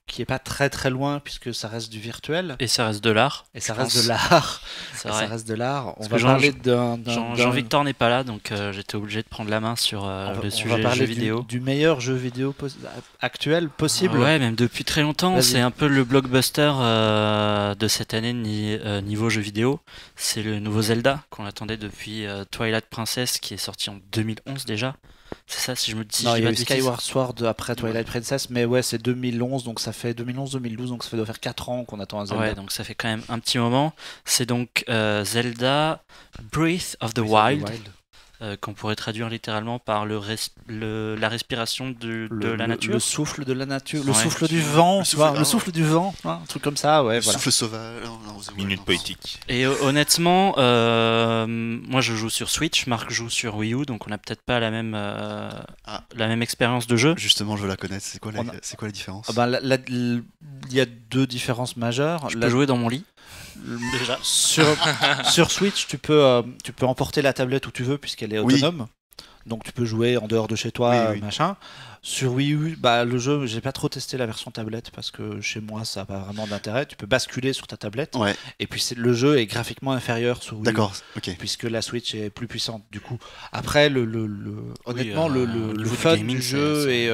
qui est pas très très loin puisque ça reste du virtuel Et ça reste de l'art. et ça je reste pense. de l'art. C'est Et vrai. ça reste de l'art. On Parce va que parler d'un Jean-Victor n'est pas là, donc j'étais obligé de prendre la main sur on le va sujet parler jeux vidéo. du meilleur jeu vidéo actuel possible. Ouais, même depuis très longtemps, Vas-y. c'est un peu le blockbuster de cette année niveau jeux vidéo. C'est le nouveau Zelda qu'on attendait depuis Twilight Princess qui est sorti en 2011 déjà. C'est ça, si je me dis. Non, je il dis y a pas eu de bêtises. Skyward Sword après Twilight Princess, mais ouais, c'est 2011, donc ça fait 2011-2012, donc ça doit faire 4 ans qu'on attend un Zelda. Ouais, donc ça fait quand même un petit moment. C'est donc Zelda Breath of the Breath of Wild, qu'on pourrait traduire littéralement par la respiration de la nature. Le souffle de la nature, le Ouais. souffle du vent, Le tu souffle- vois, ah le souffle du vent, hein, un truc comme ça, ouais, Le voilà. souffle sauvage. Minute poétique. Et honnêtement, moi je joue sur Switch, Marc joue sur Wii U, donc on n'a peut-être pas la même expérience de jeu. Justement, je veux la connaître. C'est quoi On a- c'est quoi la différence Ah ben, il y a deux différences majeures. Je peux jouer dans mon lit. Déjà. Sur Switch, tu peux emporter la tablette où tu veux puisqu'elle est Oui. autonome. Donc tu peux jouer en dehors de chez toi, Oui. machin. Sur Wii U, bah, le jeu, j'ai pas trop testé la version tablette parce que chez moi ça n'a pas vraiment d'intérêt. Tu peux basculer sur ta tablette Ouais, et puis le jeu est graphiquement inférieur sur Wii U. d'accord, ok. Puisque la Switch est plus puissante du coup. Après, honnêtement, au le niveau du fun gaming, du jeu c'est-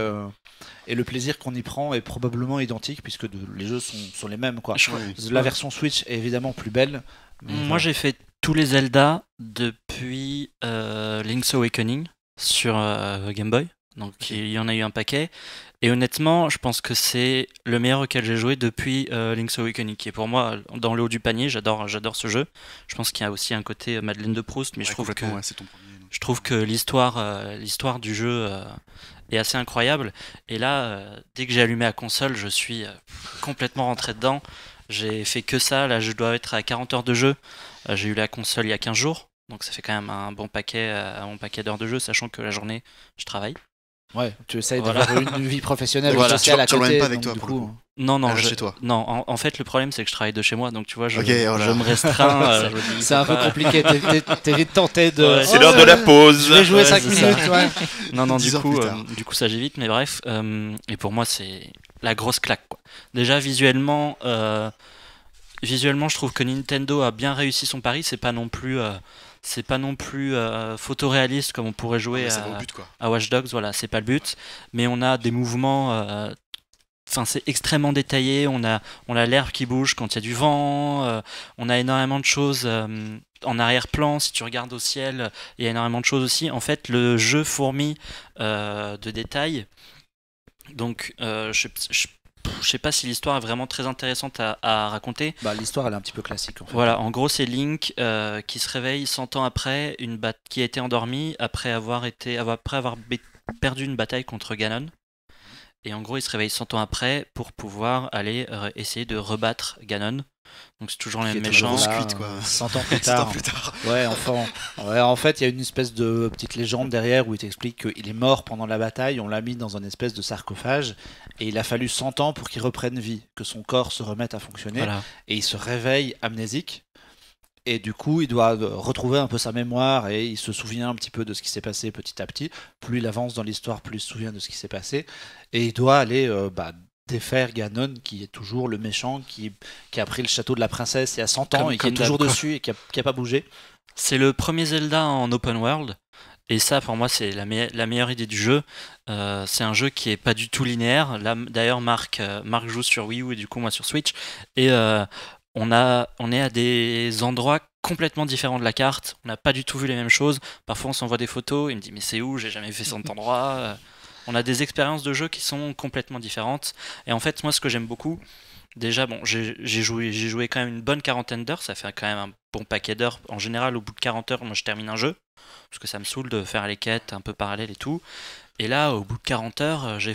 et le plaisir qu'on y prend est probablement identique puisque les jeux sont les mêmes quoi. Oui. La version Switch est évidemment plus belle. mais Moi voilà. j'ai fait tous les Zelda depuis Link's Awakening sur Game Boy. Donc il y en a eu un paquet. Et honnêtement, je pense que c'est le meilleur auquel j'ai joué depuis Link's Awakening, qui est pour moi dans le haut du panier. J'adore ce jeu. Je pense qu'il y a aussi un côté Madeleine de Proust, mais Ouais, je trouve que complètement, ouais, c'est ton premier. Donc. je trouve que l'histoire du jeu est assez incroyable. Et là, dès que j'ai allumé la console, je suis complètement rentré dedans. J'ai fait que ça. Là, je dois être à 40 heures de jeu. J'ai eu la console il y a 15 jours. Donc ça fait quand même un bon paquet d'heures de jeu, sachant que la journée, je travaille. Ouais, tu essayes Voilà. d'avoir une vie professionnelle ou Voilà. sociale à Tu l'emmènes côté. pas avec donc, toi, du pour le coup, coup. Non, Elle reste chez toi. non. En fait, le problème, c'est que je travaille de chez moi, donc tu vois, je Ok, voilà. je me restreins. Je me dis, il c'est faut un peu pas- compliqué. T'es vite tenté de. Ouais, C'est l'heure de la pause. Je vais jouer Ouais, 5 c'est ça. minutes, ouais. Non, 10 heures plus tard. du coup, ça j'ai vite, mais bref. Et pour moi, c'est la grosse claque, quoi. Déjà, visuellement, je trouve que Nintendo a bien réussi son pari. C'est pas non plus photoréaliste comme on pourrait jouer Mais ça va au but, quoi. à Watch Dogs. Voilà, c'est pas le but. Mais on a des mouvements. Enfin, c'est extrêmement détaillé. On a l'herbe qui bouge quand il y a du vent. On a énormément de choses en arrière-plan. Si tu regardes au ciel, il y a énormément de choses aussi. En fait, le jeu fourmille de détails. Donc, je sais pas si l'histoire est vraiment très intéressante à raconter. Bah, l'histoire, elle est un petit peu classique, en fait. Voilà, en gros, c'est Link qui se réveille 100 ans après, qui a été endormi après avoir perdu une bataille contre Ganon. Et en gros, il se réveille 100 ans après pour pouvoir aller essayer de rebattre Ganon. Donc c'est toujours les Qui mêmes était méchants. grosse là, cuite, quoi. 100 ans plus 100 ans tard. plus tard. Ouais, enfin, ouais, en fait, il y a une espèce de petite légende derrière où il t'explique qu'il est mort pendant la bataille, on l'a mis dans un espèce de sarcophage, et il a fallu 100 ans pour qu'il reprenne vie, que son corps se remette à fonctionner, Voilà. et il se réveille amnésique, et du coup, il doit retrouver un peu sa mémoire, et il se souvient un petit peu de ce qui s'est passé petit à petit. Plus il avance dans l'histoire, plus il se souvient de ce qui s'est passé, et il doit aller défaire Ganon, qui est toujours le méchant, qui a pris le château de la princesse il y a 100 ans, et qui Comme est toujours d'hab, quoi. dessus, et qui a pas bougé. C'est le premier Zelda en open world. Et ça, pour moi, c'est la meilleure idée du jeu. C'est un jeu qui est pas du tout linéaire. Là, d'ailleurs, Marc joue sur Wii U et du coup, moi sur Switch. Et on est à des endroits complètement différents de la carte. On n'a pas du tout vu les mêmes choses. Parfois, on s'envoie des photos. Il me dit, mais c'est où? J'ai jamais fait cet endroit. On a des expériences de jeu qui sont complètement différentes. Et en fait, moi, ce que j'aime beaucoup, déjà, bon, j'ai joué quand même une bonne quarantaine d'heures. Ça fait quand même un bon paquet d'heures. En général, au bout de 40 heures, moi, je termine un jeu. Parce que ça me saoule de faire les quêtes un peu parallèles et tout. Et là, au bout de 40 heures, j'ai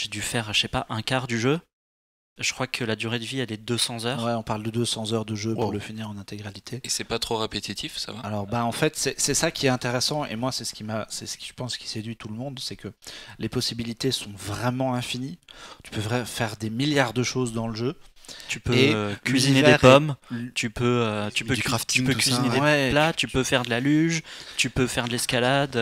dû faire, je sais pas, un quart du jeu. Je crois que la durée de vie, elle est de 200 heures. Ouais, on parle de 200 heures de jeu pour Wow. le finir en intégralité. Et c'est pas trop répétitif, ça va? Alors, en fait, c'est ça qui est intéressant, et moi, c'est ce qui je pense qui séduit tout le monde, c'est que les possibilités sont vraiment infinies. Tu peux faire des milliards de choses dans le jeu. Tu peux Et cuisiner des l'univers pommes, est- tu peux Du crafting, tu peux tout cuisiner ça. des Ouais, plats, tu peux faire de la luge, tu peux faire de l'escalade,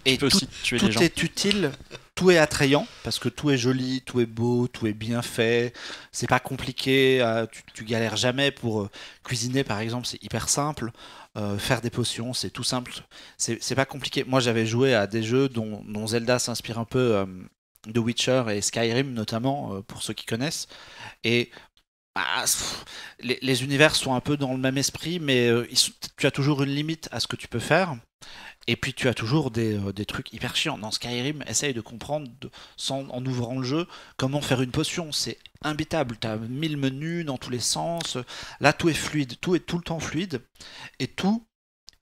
Et tu peux tout, aussi tuer des tout gens. est utile, tout est attrayant, parce que tout est joli, tout est beau, tout est bien fait. C'est pas compliqué, tu galères jamais pour cuisiner, par exemple, c'est hyper simple. Faire des potions, c'est tout simple. C'est pas compliqué. Moi, j'avais joué à des jeux dont Zelda s'inspire un peu de Witcher et Skyrim, notamment, pour ceux qui connaissent. Et les univers sont un peu dans le même esprit, mais tu as toujours une limite à ce que tu peux faire. Et puis tu as toujours des trucs hyper chiants. Dans Skyrim, essaye de comprendre, en ouvrant le jeu, comment faire une potion. C'est imbitable. Tu as 1000 menus dans tous les sens. Là, tout est fluide. Tout est tout le temps fluide. Et tout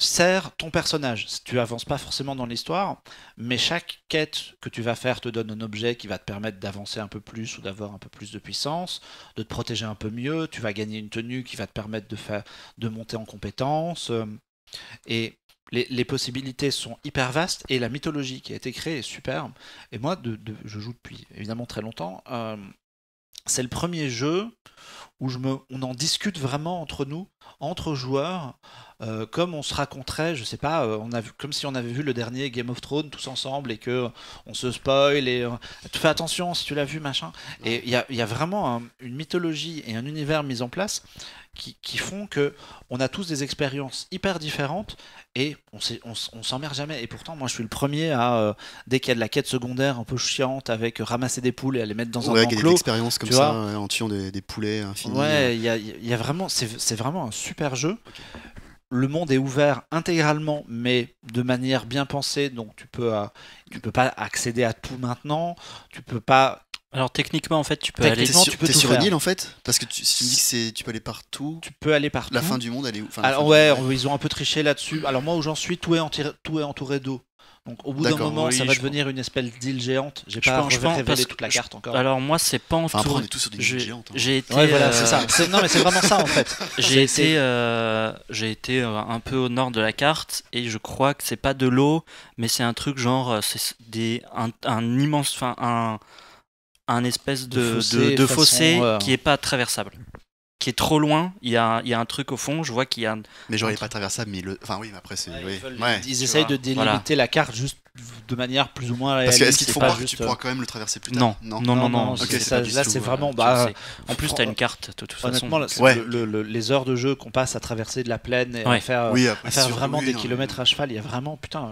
sert ton personnage. Tu avances pas forcément dans l'histoire, mais chaque quête que tu vas faire te donne un objet qui va te permettre d'avancer un peu plus ou d'avoir un peu plus de puissance, de te protéger un peu mieux. Tu vas gagner une tenue qui va te permettre de monter en compétences. Et les possibilités sont hyper vastes, et la mythologie qui a été créée est superbe. Et moi, je joue depuis évidemment très longtemps. C'est le premier jeu où on en discute vraiment entre nous, entre joueurs, comme on se raconterait, je sais pas, comme si on avait vu le dernier Game of Thrones tous ensemble, et que on se spoil, et tu fais attention si tu l'as vu, machin. Et il y a vraiment une mythologie et un univers mis en place qui font que on a tous des expériences hyper différentes, et on s'emmerde jamais. Et pourtant, moi, je suis le premier à, dès qu'il y a de la quête secondaire un peu chiante avec ramasser des poules et à les mettre dans un Ouais, gagner de enclos. l'expérience comme tu ça, vois. ouais, en tuant des poulets infinis. Ouais, il y a vraiment, c'est vraiment un super jeu. Le monde est ouvert intégralement, mais de manière bien pensée, donc tu peux pas accéder à tout maintenant. Tu peux pas. Alors techniquement, en fait, tu peux Techniquement, aller. non, T'es tu peux tout sur une faire. île en fait? Parce que si tu me dis que tu peux aller partout, Tu peux aller partout. la fin du monde elle est où? Enfin, la Alors fin ouais, du monde, ils ont un peu triché là-dessus. Alors moi où j'en suis, tout est entouré d'eau. Donc au bout d'un D'accord, moment, oui, ça va je devenir une espèce d'île géante. J'ai Je pas pense- parce révélé que toute la carte encore. Alors moi, c'est pas en Enfin, après, tour. on est tous sur des J'ai îles géantes. Hein. j'ai été. Ouais, voilà, c'est ça. Non, mais c'est vraiment ça en fait. J'ai été un peu au nord de la carte et je crois que c'est pas de l'eau, mais c'est un truc genre un immense, enfin un espèce de fossé façon, qui est pas traversable, qui est trop loin. Il y a un truc au fond. Je vois qu'il y a. Mais j'aurais pas traversable, mais enfin oui, mais après c'est. Ouais, Oui. ils tu essayent vois, de délimiter voilà. la carte juste de manière plus ou moins Parce réaliste. que est-ce qu'ils te c'est font pas croire que juste, tu pourras quand même le traverser plus Non, tard non. ok, c'est ça, pas du là tout, c'est ouais. vraiment. En plus, t'as une carte de toute façon. Honnêtement, donc, c'est Ouais. les heures de jeu qu'on passe à traverser de la plaine et Ouais. à faire, Oui, après, à faire c'est sûr que vraiment oui, des non, kilomètres à cheval, il y a vraiment, putain,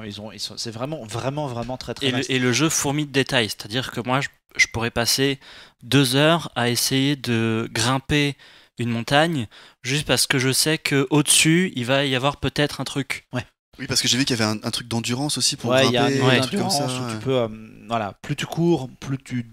c'est vraiment très très vaste. et le jeu fourmille de détails, c'est-à-dire que moi, je pourrais passer 2 heures à essayer de grimper une montagne juste parce que je sais que au-dessus, il va y avoir peut-être un truc. Oui, parce que j'ai vu qu'il y avait un truc d'endurance aussi pour Ouais, il y a un grimper, niveau un truc comme d'endurance ça. où tu peux, voilà, plus tu cours, plus tu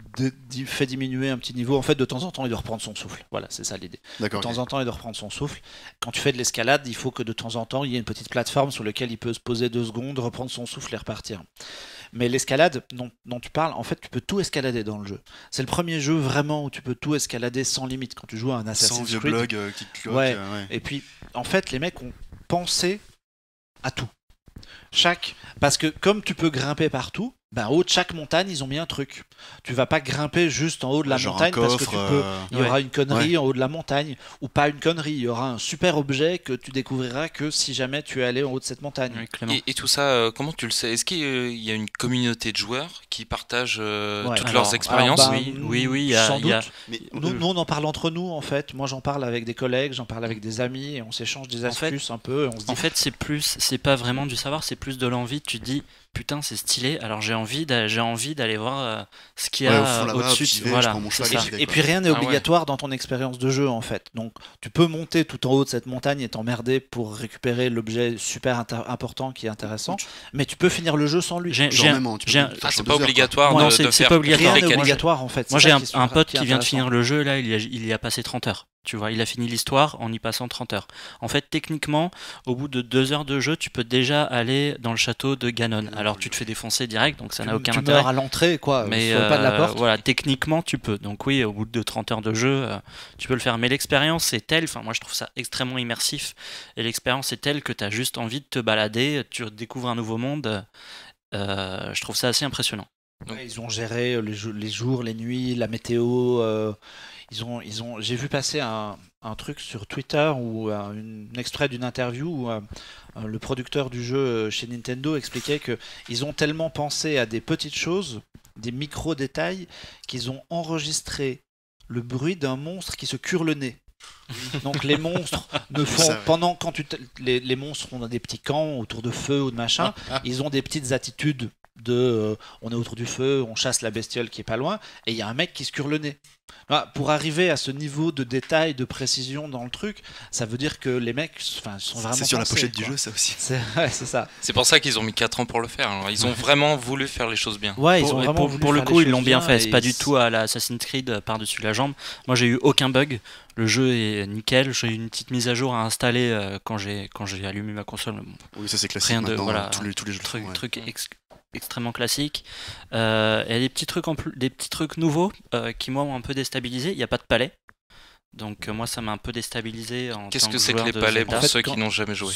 fais diminuer un petit niveau. En fait, de temps en temps, il doit reprendre son souffle. Voilà, c'est ça l'idée. De D'accord. temps ok. en temps, il doit reprendre son souffle. Quand tu fais de l'escalade, il faut que de temps en temps, il y ait une petite plateforme sur laquelle il peut se poser 2 secondes, reprendre son souffle et repartir. Mais l'escalade dont tu parles, en fait, tu peux tout escalader dans le jeu. C'est le premier jeu vraiment où tu peux tout escalader sans limite quand tu joues à un Sans Assassin's vieux Creed. blog qui te cloque. Ouais. Ouais. Et puis, en fait, les mecs ont pensé à tout. Parce que comme tu peux grimper partout, ben, en haut de chaque montagne, ils ont mis un truc. Tu vas pas grimper juste en haut de la Genre montagne un parce que coffre. tu peux. Il y aura une connerie Ouais. en haut de la montagne, ou pas une connerie. Il y aura un super objet que tu découvriras que si jamais tu es allé en haut de cette montagne. Oui, Clément. Et tout ça, comment tu le sais? Est-ce qu'il y a une communauté de joueurs qui partagent Ouais. toutes Alors- leurs expériences? alors, bah, Oui, il y a- sans il y a- doute. Mais Nous, on en parle entre nous en fait. Moi, j'en parle avec des collègues, j'en parle avec des amis, et on s'échange des En fait- astuces un peu. Et on se dit, En fait, c'est pas vraiment du savoir, c'est plus de l'envie. Tu te dis, putain, c'est stylé. Alors j'ai envie d'aller voir ce qu'il y Ouais, a au fond, là-bas, au-dessus. j'y vais, je Voilà, prends mon c'est cheval ça. et j'y vais. et puis rien n'est Ah ouais. obligatoire dans ton expérience de jeu en fait. Donc tu peux monter tout en haut de cette montagne et t'emmerder pour récupérer l'objet super important qui est intéressant, mais tu peux finir le jeu sans lui. J'ai- Genre même, tu peux j'ai le un- faire Ah, en c'est 2 pas heures, quoi. obligatoire Non, de c'est faire pas toutes obligatoire. Rien les n'est quêtes. obligatoire en fait. Moi, C'est j'ai ça un, qui est un pote qui est qui vient de intéressant. finir le jeu, là, il y a passé 30 heures. Tu vois, il a fini l'histoire en y passant 30 heures. En fait, techniquement, au bout de 2 heures de jeu, tu peux déjà aller dans le château de Ganon. Alors, tu te fais défoncer direct, donc ça n'a aucun tu intérêt. meurs à l'entrée quoi, Mais sur le pas de la porte. voilà, techniquement, tu peux. Donc oui, au bout de 30 heures de jeu, tu peux le faire. Mais l'expérience est telle, enfin moi je trouve ça extrêmement immersif, et l'expérience est telle que tu as juste envie de te balader, tu découvres un nouveau monde. Je trouve ça assez impressionnant. Ouais, ils ont géré les jours, les nuits, la météo. J'ai vu passer un truc sur Twitter ou un extrait d'une interview où le producteur du jeu chez Nintendo expliquait que ils ont tellement pensé à des petites choses, des micro-détails, qu'ils ont enregistré le bruit d'un monstre qui se cure le nez. Donc les monstres ne font Ça, ouais. pendant quand les monstres ont des petits camps autour de feu ou de machin, ils ont des petites attitudes de on est autour du feu, on chasse la bestiole qui est pas loin, et il y a un mec qui se cure le nez. Voilà, pour arriver à ce niveau de détail, de précision dans le truc, ça veut dire que les mecs, enfin, sont vraiment. C'est sur la pensés, pochette du quoi. jeu, ça aussi. C'est ça. C'est pour ça qu'ils ont mis 4 ans pour le faire. Alors, ils ont vraiment voulu faire les choses bien. Ouais, ils Pour- ont et vraiment pour, voulu pour le faire coup, les ils l'ont choses bien fait. et C'est pas du tout à la Assassin's Creed par-dessus la jambe. Moi, j'ai eu aucun bug. Le jeu est nickel. J'ai eu une petite mise à jour à installer quand j'ai allumé ma console. Mais bon, Oui, ça c'est classique. Rien de- maintenant, voilà, tous les jeux. truc, ouais. truc extrêmement classique. Il y a des petits trucs nouveaux qui moi m'ont un peu déstabilisé. Il n'y a pas de palais. Donc moi ça m'a un peu déstabilisé en Qu'est-ce tant que c'est que joueur les de palais Zelda. pour fait, ceux quand- qui n'ont jamais joué?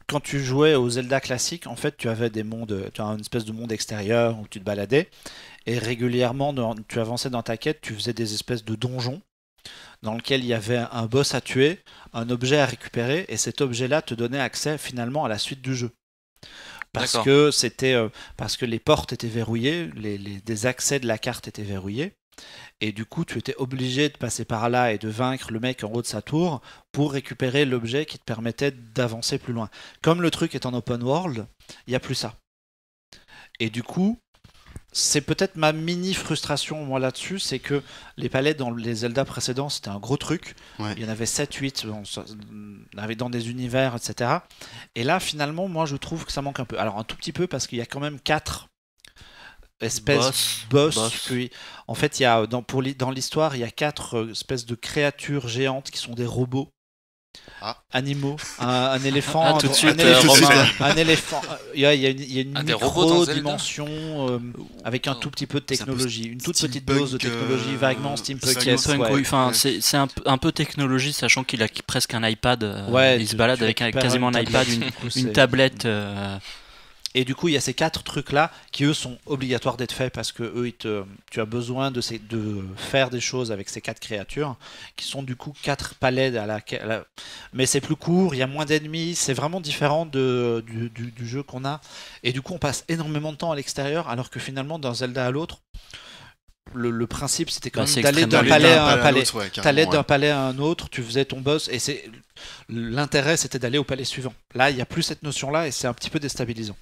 Quand tu jouais au Zelda classique, en fait, tu avais des mondes, tu as une espèce de monde extérieur où tu te baladais, et régulièrement, tu avançais dans ta quête, tu faisais des espèces de donjons dans lesquels il y avait un boss à tuer, un objet à récupérer, et cet objet-là te donnait accès finalement à la suite du jeu. Parce D'accord. que parce que les portes étaient verrouillées, des accès de la carte étaient verrouillés. Et du coup, tu étais obligé de passer par là et de vaincre le mec en haut de sa tour pour récupérer l'objet qui te permettait d'avancer plus loin. Comme le truc est en open world, il n'y a plus ça. Et du coup, c'est peut-être ma mini frustration moi là-dessus, c'est que les palais dans les Zelda précédents, c'était un gros truc. Ouais. Il y en avait 7-8, on avait dans des univers, etc. Et là, finalement, moi, je trouve que ça manque un peu. Alors, un tout petit peu, parce qu'il y a quand même 4 espèces boss. En fait, il y a, dans l'histoire, il y a 4 espèces de créatures géantes qui sont des robots animaux, un éléphant, tout de suite, Romain, Romain. un éléphant. Il y a une des robots dans Zelda. micro-dimension avec un tout petit peu de C'est un peu technologie, une toute petite steampunk, dose de technologie, vaguement steampunk. Steampunk, ouais. oui, enfin, Ouais. c'est un peu technologie, sachant qu'il a presque un iPad. Ouais, il se balade tu avec récupères quasiment un iPad, tablette, du coup, une c'est- tablette. Et du coup, il y a ces 4 trucs-là qui, eux, sont obligatoires d'être faits parce que eux, tu as besoin de faire des choses avec ces 4 créatures qui sont du coup 4 palais mais c'est plus court, il y a moins d'ennemis, c'est vraiment différent du jeu qu'on a. Et du coup, on passe énormément de temps à l'extérieur alors que finalement, d'un Zelda à l'autre, le principe c'était quand Bah, même c'est d'aller d'un extrêmement palais à un Palais à palais. l'autre, ouais, carrément, T'allais ouais. d'un palais à un autre, tu faisais ton boss et l'intérêt c'était d'aller au palais suivant. Là, il n'y a plus cette notion-là et c'est un petit peu déstabilisant.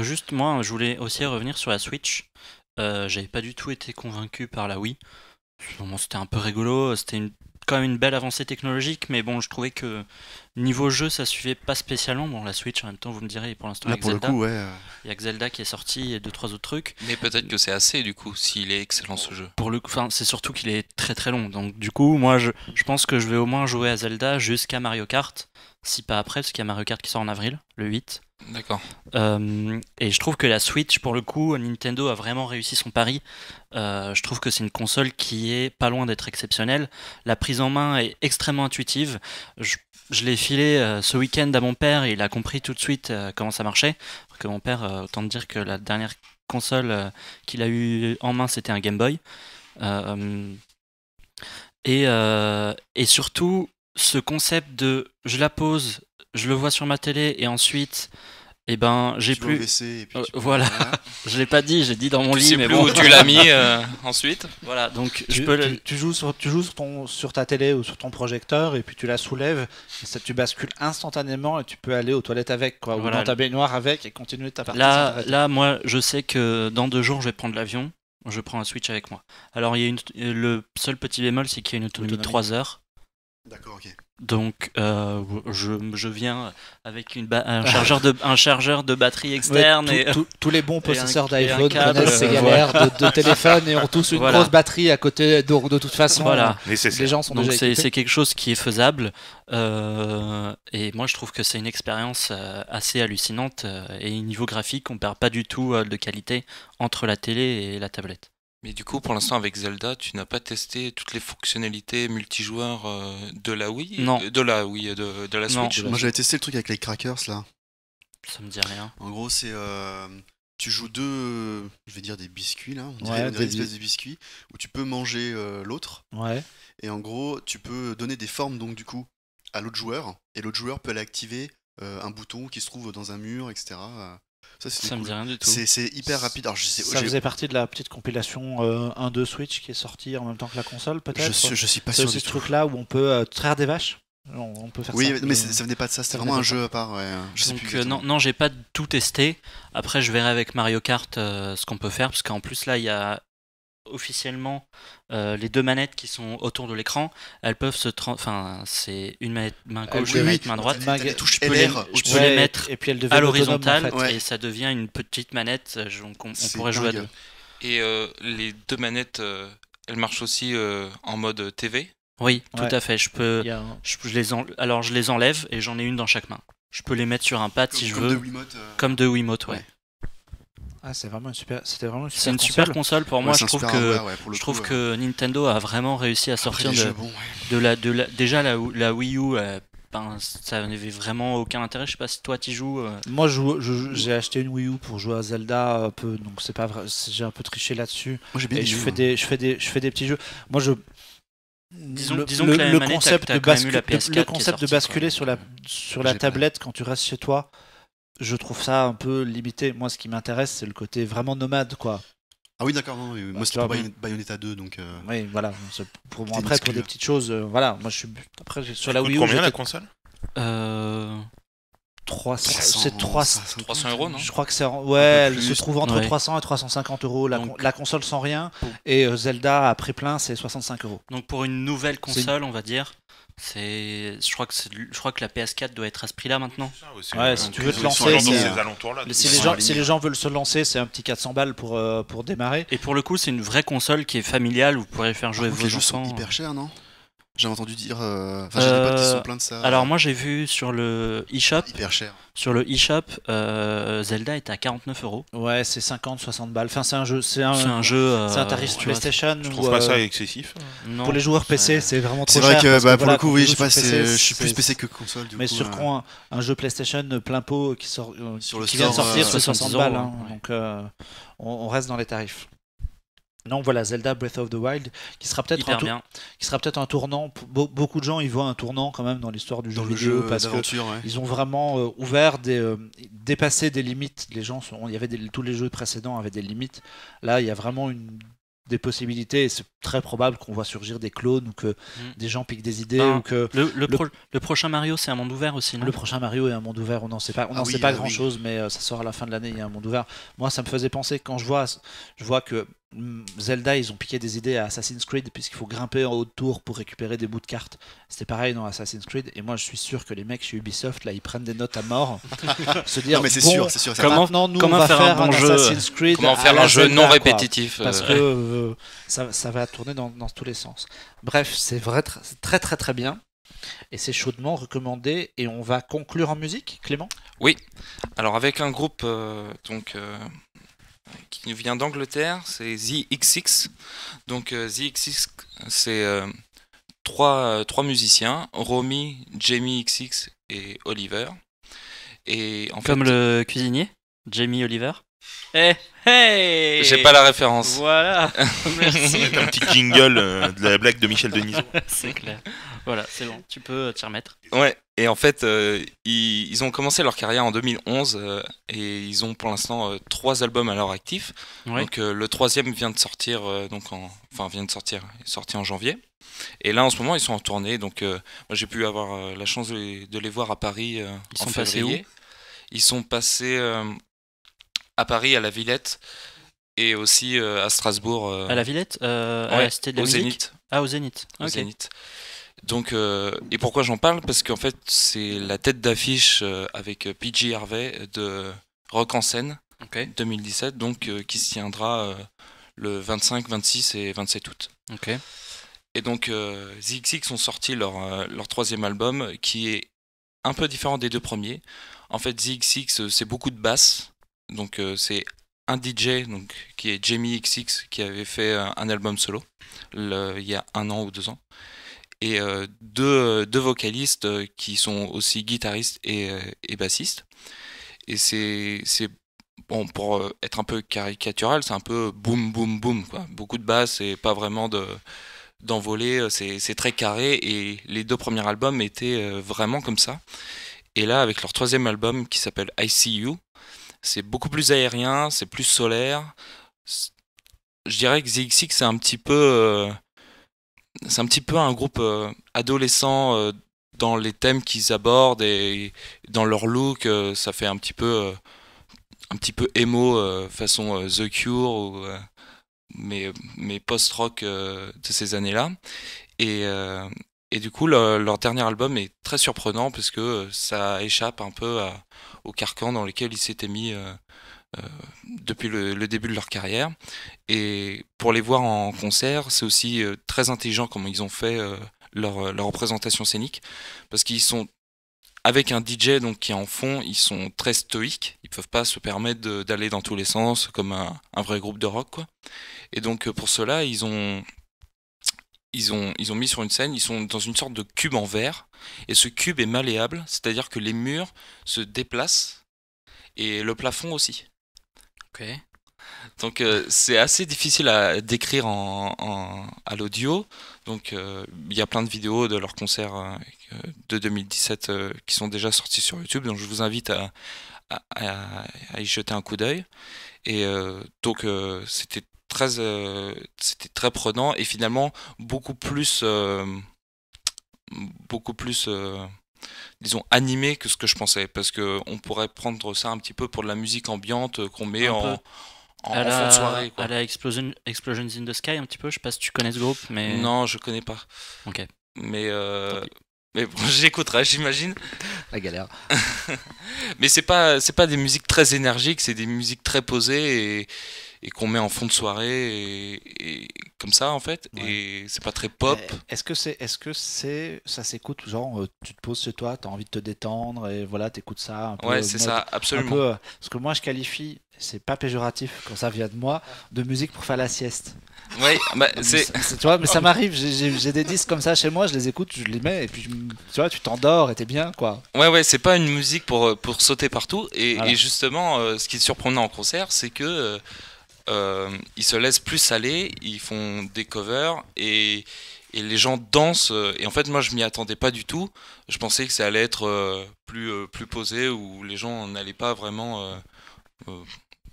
Juste, moi, je voulais aussi revenir sur la Switch. J'avais pas du tout été convaincu par la Wii. Bon, c'était un peu rigolo, c'était quand même une belle avancée technologique, mais bon, je trouvais que niveau jeu, ça suivait pas spécialement. Bon, la Switch, en même temps, vous me direz, pour l'instant, Là, avec pour le Zelda, coup, ouais. il y a que Zelda qui est sorti et 2-3 autres trucs. Mais peut-être que c'est assez du coup, s'il est excellent ce jeu. Enfin, c'est surtout qu'il est très très long. Donc, du coup, moi, je pense que je vais au moins jouer à Zelda jusqu'à Mario Kart, si pas après, parce qu'il y a Mario Kart qui sort en avril, le 8. D'accord. Et je trouve que la Switch, pour le coup, Nintendo a vraiment réussi son pari. Je trouve que c'est une console qui est pas loin d'être exceptionnelle. La prise en main est extrêmement intuitive. Je l'ai filé ce week-end à mon père et il a compris tout de suite comment ça marchait. Parce que mon père, autant te dire que la dernière console qu'il a eu en main, c'était un Game Boy. Et surtout, ce concept de je la pose, je le vois sur ma télé et ensuite, eh ben, j'ai Tu vas au plus. WC et puis tu peux- Voilà. Je l'ai pas dit, j'ai dit dans mon Tu lit, sais mais plus bon. où tu l'as mis ensuite. Voilà, donc je Tu, peux. tu joues sur ta télé ou sur ton projecteur et puis tu la soulèves et tu bascules instantanément et tu peux aller aux toilettes avec quoi, Voilà. ou dans ta baignoire avec et continuer ta partie. Là, moi, je sais que dans 2 jours, je vais prendre l'avion. Je prends un Switch avec moi. Alors, il y a le seul petit bémol, c'est qu'il y a une autonomie de 3 heures. D'accord, ok. Donc, je viens avec un chargeur de batterie externe. Ouais, et, tous les bons possesseurs et un d'iPhone câble, connaissent ces voilà. galères de téléphone et ont tous une Voilà. grosse batterie à côté. Donc de toute façon, Voilà. Nécessaire. les gens sont Donc déjà équipés. c'est quelque chose qui est faisable et moi je trouve que c'est une expérience assez hallucinante et niveau graphique on perd pas du tout de qualité entre la télé et la tablette. Mais du coup, pour l'instant, avec Zelda, tu n'as pas testé toutes les fonctionnalités multijoueurs de la Wii Non. De la Wii, de la Non. Switch. Moi, j'avais testé le truc avec les crackers là. Ça me dit rien. En gros, c'est tu joues je vais dire des biscuits là, on Ouais, dirait des une espèce de biscuits où tu peux manger l'autre Ouais. et en gros, tu peux donner des formes donc du coup à l'autre joueur et l'autre joueur peut aller activer un bouton qui se trouve dans un mur, etc. Ça, c'était Ça me cool. dit rien du tout. C'est hyper rapide. Alors, je sais, Ça faisait partie de la petite compilation 1-2 Switch qui est sortie en même temps que la console, peut-être. je suis pas C'est sûr aussi du ce tout. truc-là où on peut traire des vaches. On peut faire Oui, ça. mais ça venait pas de ça, c'était ça vraiment venait un pas jeu à part. Ouais. Je sais Donc plus exactement. non, j'ai pas tout testé. Après, je verrai avec Mario Kart ce qu'on peut faire, parce qu'en plus là, il y a officiellement les 2 manettes qui sont autour de l'écran. Elles peuvent enfin, c'est une manette main gauche, Oui, une oui. manette main droite. T'as les touches Je peux les- LR je au-dessus. peux les mettre et puis elle à devient l'horizontale autonome, en fait. Ouais. et ça devient une petite manette. Donc on C'est pourrait jouer à dingue. 2. Et les 2 manettes, elles marchent aussi en mode TV. Oui, Ouais. tout à fait. Je peux. Il y a un- Alors je les enlève et j'en ai une dans chaque main. Je peux les mettre sur un pad si je Comme veux, de Wiimote, comme de Wiimote. Ouais. Ouais. Ah, c'était vraiment une super C'est une super console pour moi. ouais, Je c'est un trouve super que hardware, ouais, pour le je trouve coup, que Nintendo a vraiment réussi à après, sortir les de, jeux, bon, ouais. déjà la Wii U. Ben, ça n'avait vraiment aucun intérêt. Je sais pas si toi t'y joues. Moi, j'ai acheté une Wii U pour jouer à Zelda un peu, donc c'est pas vrai. J'ai un peu triché là-dessus. Moi, j'ai bien Et aimé, je hein. fais des petits jeux. Moi, Disons que la manette, concept t'as de quand même eu la basculer, PS4 le qui est concept de sortie, basculer quoi. sur la J'ai pas- tablette quand tu restes chez toi, je trouve ça un peu limité. Moi, ce qui m'intéresse, c'est le côté vraiment nomade, quoi. Ah oui, d'accord, non, moi c'était tu pour vois, Bayonetta 2, donc. Oui, voilà. Pour moi, T'es après, pour exclu. des petites choses, voilà. Moi, je suis après sur la Coûte Wii U, combien la j'étais console Euh, 300, c'est 300. 300 €, non? Je crois que c'est Un ouais, peu elle plus. se trouve entre Ouais. 300 et 350 euros Donc- la console sans rien Bon. et Zelda à prix plein c'est 65 euros. donc pour une nouvelle console, on va dire, je crois que la PS4 doit être à ce prix-là maintenant. Ouais, si tu veux te Ils sont lancer, dans c'est- ces alentours-là. Si Ils les sont gens alignés. si les gens veulent se lancer, c'est un petit 400 balles pour démarrer. Et pour le coup, c'est une vraie console qui est familiale. Vous pourrez faire jouer Par contre, les vos jeux sont enfants. hyper chers, non? J'ai entendu dire. Enfin, j'ai des potes qui se sont plaints de ça. Alors moi j'ai vu sur le eShop, Hyper cher. Zelda était à 49 €. Ouais, c'est 50-60 balles. Enfin, c'est un jeu. C'est C'est un jeu. c'est un tarif tu vois, PlayStation. Je où, trouve pas ça excessif. non, pour les joueurs PC, c'est vraiment trop C'est vrai cher. que parce bah, pour voilà, le coup, quand oui, tu je sais joues pas, sur PC, je suis plus c'est- PC que console. Du Mais coup, sur un jeu PlayStation plein pot qui sort, Sur le qui vient de store, sortir, c'est 70 60 balles. €, Hein. ouais. Donc on reste dans les tarifs. Donc voilà, Zelda Breath of the Wild, qui sera peut-être hyper bien. un tournant. Beaucoup de gens y voient un tournant quand même dans l'histoire du jeu dans le vidéo jeu parce que d'aventure, ouais. ils ont vraiment ouvert dépassé des limites. Les gens il y avait tous les jeux précédents avaient des limites. Là, il y a vraiment des possibilités et c'est très probable qu'on voit surgir des clones ou que des gens piquent des idées Ben, ou que Le prochain Mario, c'est un monde ouvert aussi, non? le prochain Mario est un monde ouvert. On n'en sait pas, Ah oui, sait pas oui. grand chose, mais ça sort à la fin de l'année. Il y a un monde ouvert. Moi, ça me faisait penser quand je vois que Zelda, ils ont piqué des idées à Assassin's Creed puisqu'il faut grimper en haut de tour pour récupérer des bouts de cartes. C'était pareil dans Assassin's Creed. Et moi, je suis sûr que les mecs chez Ubisoft, là, ils prennent des notes à mort. Se dire, Non, mais c'est bon, sûr, c'est sûr. Comment- maintenant, nous, comment on va faire un faire bon un jeu Assassin's Creed. Comment à faire la un jeu Zelda, non quoi. répétitif Parce que ça va tourner dans tous les sens. Bref, c'est vrai, c'est très très très bien. Et c'est chaudement recommandé. Et on va conclure en musique, Clément? Alors avec un groupe qui vient d'Angleterre, c'est The XX. Donc The XX, c'est trois musiciens, Romy, Jamie XX et Oliver. Et en Comme fait, le cuisinier, Jamie Oliver. Hey, j'ai pas la référence. Voilà, merci. Un petit jingle de la blague de Michel Denisot. C'est clair. Voilà, c'est bon, tu peux t'y remettre. Ouais, et en fait, ils ont commencé leur carrière en 2011 et ils ont pour l'instant 3 albums à leur actif. Ouais. Donc le troisième vient de sortir, est sorti en janvier. Et là en ce moment ils sont en tournée. Donc moi j'ai pu avoir la chance de les voir à Paris Ils en sont passés février. Ils sont passés à Paris à la Villette et aussi à Strasbourg. À la Villette, à ouais, la Cité de la au Musique. Zénith. Ah, au Zénith. Au Ok. Zénith. Donc, et pourquoi j'en parle? Parce qu'en fait, c'est la tête d'affiche avec PJ Harvey de Rock en scène Ok. 2017, donc qui se tiendra le 25, 26 et 27 août. Ok. Et donc, The XX ont sorti leur troisième album qui est un peu différent des deux premiers. En fait, The XX, c'est beaucoup de basses. Donc, c'est un DJ donc, qui est Jamie XX qui avait fait un album solo il y a 1 an ou 2 ans. Et deux vocalistes qui sont aussi guitaristes et bassistes. Et c'est bon, pour être un peu caricatural, c'est un peu boum boum boum quoi. Beaucoup de basses et pas vraiment d'envolée, c'est très carré et les 2 premiers albums étaient vraiment comme ça. Et là avec leur troisième album qui s'appelle I See You, c'est beaucoup plus aérien, c'est plus solaire. Je dirais que The XX c'est un petit peu un groupe adolescent dans les thèmes qu'ils abordent et dans leur look, ça fait un petit peu emo façon The Cure ou, mais post-rock de ces années-là. Et du coup, leur dernier album est très surprenant parce que ça échappe un peu au carcan dans lequel ils s'étaient mis depuis le début de leur carrière. Et pour les voir en concert, c'est aussi très intelligent comment ils ont fait leur représentation scénique, parce qu'ils sont avec un DJ donc qui est en fond, ils sont très stoïques, ils peuvent pas se permettre d'aller dans tous les sens comme un vrai groupe de rock quoi. Et donc pour cela, ils ont mis sur une scène, ils sont dans une sorte de cube en verre, et ce cube est malléable, c'est-à-dire que les murs se déplacent et le plafond aussi. Ok. Donc c'est assez difficile à décrire à l'audio. Donc il y a plein de vidéos de leurs concerts de 2017 qui sont déjà sortis sur YouTube. Donc je vous invite à y jeter un coup d'œil. Et donc c'était très prenant et finalement beaucoup plus disons animé que ce que je pensais, parce que on pourrait prendre ça un petit peu pour de la musique ambiante qu'on met Un en peu. fond de soirée quoi. À la Explosions in the Sky un petit peu, je sais pas si tu connais ce groupe, mais... Non, je connais pas. Ok. Mais Tant pis. Mais bon, j'écouterai, j'imagine. La galère. Mais c'est pas des musiques très énergiques, c'est des musiques très posées et qu'on met en fond de soirée et comme ça en fait. Ouais. Et c'est pas très pop. Est-ce que ça s'écoute, genre tu te poses chez toi, t'as envie de te détendre et voilà, t'écoutes ça un peu. Ouais, c'est mode- ça, Un absolument. peu, parce que moi je qualifie, c'est pas péjoratif quand ça vient de moi, de musique pour faire la sieste. Ouais, bah, Tu vois, mais ça m'arrive, j'ai des disques comme ça chez moi, je les écoute, je les mets et puis tu vois, tu t'endors et t'es bien quoi. ouais, c'est pas une musique pour sauter partout. Voilà. Et justement, ce qui est surprenant en concert, c'est que ils se laissent plus aller, ils font des covers et les gens dansent. Et en fait, moi, je m'y attendais pas du tout. Je pensais que ça allait être plus posé, où les gens n'allaient pas vraiment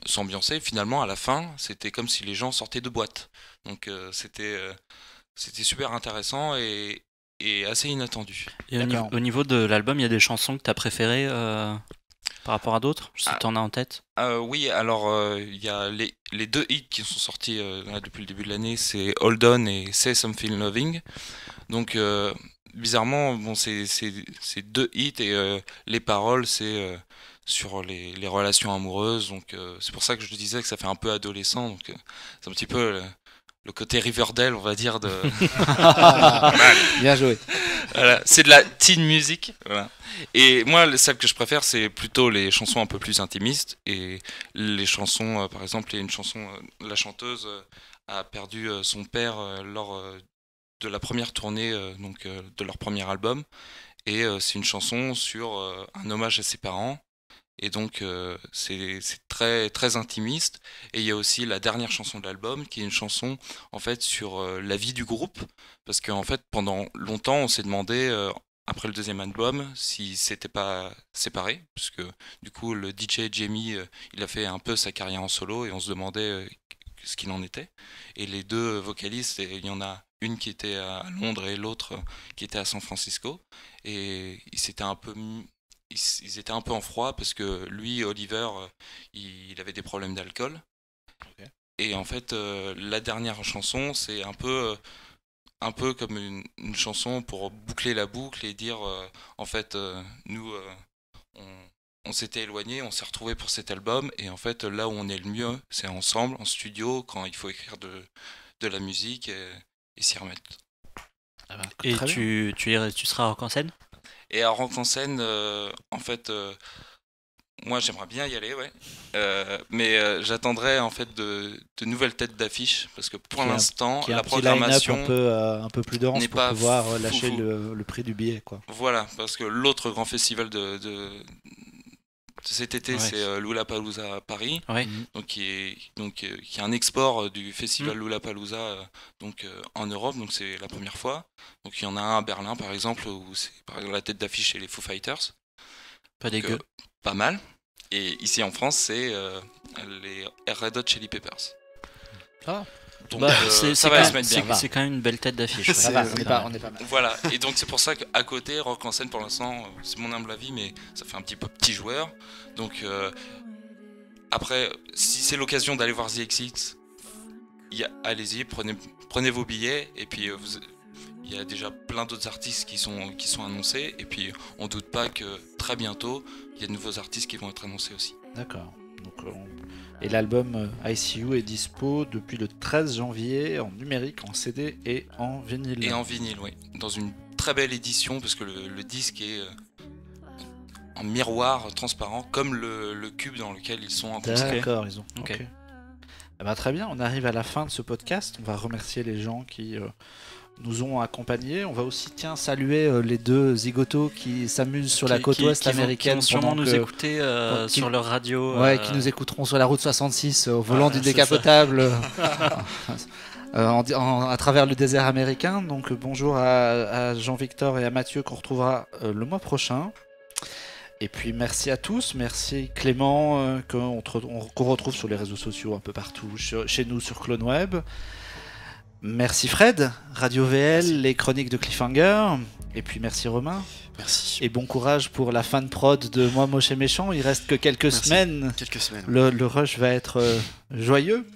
s'ambiancer. Finalement, à la fin, c'était comme si les gens sortaient de boîte. Donc, c'était super intéressant et assez inattendu. Et D'accord. au niveau de l'album, il y a des chansons que tu as préférées par rapport à d'autres, si Ah. tu en as en tête. Oui, alors il y a les deux hits qui sont sortis là, depuis le début de l'année, c'est Hold On et Say Something Loving. Donc bizarrement, bon, c'est deux hits et les paroles, c'est sur les relations amoureuses. Donc c'est pour ça que je disais que ça fait un peu adolescent. Donc c'est un petit peu le côté Riverdale, on va dire, de... Bien joué. Voilà, c'est de la teen music. Voilà. Et moi, celle que je préfère, c'est plutôt les chansons un peu plus intimistes. Et les chansons, par exemple, il y a une chanson, la chanteuse a perdu son père lors de la première tournée de leur premier album. Et c'est une chanson sur un hommage à ses parents. Et donc, c'est très, très intimiste. Et il y a aussi la dernière chanson de l'album, qui est une chanson, en fait, sur la vie du groupe. Parce qu'en fait, pendant longtemps, on s'est demandé, après le deuxième album, s'ils s'étaient pas séparés. Parce que, du coup, le DJ Jamie, il a fait un peu sa carrière en solo, et on se demandait ce qu'il en était. Et les deux vocalistes, il y en a une qui était à Londres et l'autre qui était à San Francisco. Et ils étaient un peu en froid parce que lui, Oliver, il avait des problèmes d'alcool. Ok. Et en fait, la dernière chanson, c'est un peu comme une chanson pour boucler la boucle et dire, en fait, nous, on s'était éloignés, on s'est retrouvés pour cet album. Et en fait, là où on est le mieux, c'est ensemble, en studio, quand il faut écrire de la musique et s'y remettre. Ah bah, Et très bien. tu seras rock en scène. Et à Rock en scène, en fait, moi j'aimerais bien y aller, ouais. Mais j'attendrai en fait de nouvelles têtes d'affiche parce que pour Qui est un- l'instant, Qui a la un petit line-up programmation. un peu plus dense n'est pour pas pouvoir fou, lâcher fou. le prix du billet quoi. Voilà, parce que l'autre grand festival de cet été, Ouais. c'est Lollapalooza à Paris, Ouais. donc qui est un export du festival Lollapalooza en Europe, donc c'est la première fois. Donc il y en a un à Berlin par exemple où c'est par exemple la tête d'affiche chez les Foo Fighters. Pas Donc, dégueu. pas mal. Et ici en France, c'est les Red Hot Chili Peppers. Ah. Donc Bah, ça va se mettre bien. va. C'est quand même une belle tête d'affiche. Ça ouais. va, C'est on est pas mal. Voilà, et donc c'est pour ça qu'à côté, Rock en scène pour l'instant, c'est mon humble avis, mais ça fait un petit joueur. Donc après, si c'est l'occasion d'aller voir The Exits, allez-y, prenez vos billets, et puis il y a déjà plein d'autres artistes qui sont annoncés, et puis on doute pas que très bientôt, il y a de nouveaux artistes qui vont être annoncés aussi. D'accord. Donc, et l'album ICU est dispo depuis le 13 janvier en numérique, en CD et en vinyle. Et en vinyle, oui, dans une très belle édition, parce que le disque est en miroir transparent, comme le cube dans lequel ils sont en concert. D'accord, ils ont. Ok. Ok. Eh ben, très bien, on arrive à la fin de ce podcast. On va remercier les gens qui nous ont accompagnés. On va aussi saluer les deux zigotos qui s'amusent sur la côte ouest américaine. Qui vont sûrement pendant nous que- écouter qui- sur leur radio. Ouais, qui nous écouteront sur la route 66 au volant Voilà, du c'est décapotable à travers le désert américain. Donc bonjour à Jean-Victor et à Mathieu qu'on retrouvera le mois prochain. Et puis merci à tous, merci Clément qu'on retrouve sur les réseaux sociaux un peu partout, chez nous sur CloneWeb. Merci Fred, Radio VL, les chroniques de Cliffhanger. Et puis merci Romain. Merci. Et bon courage pour la fan prod de Moi Moche et Méchant. Il reste que quelques Merci. semaines. Quelques semaines. Le rush va être joyeux.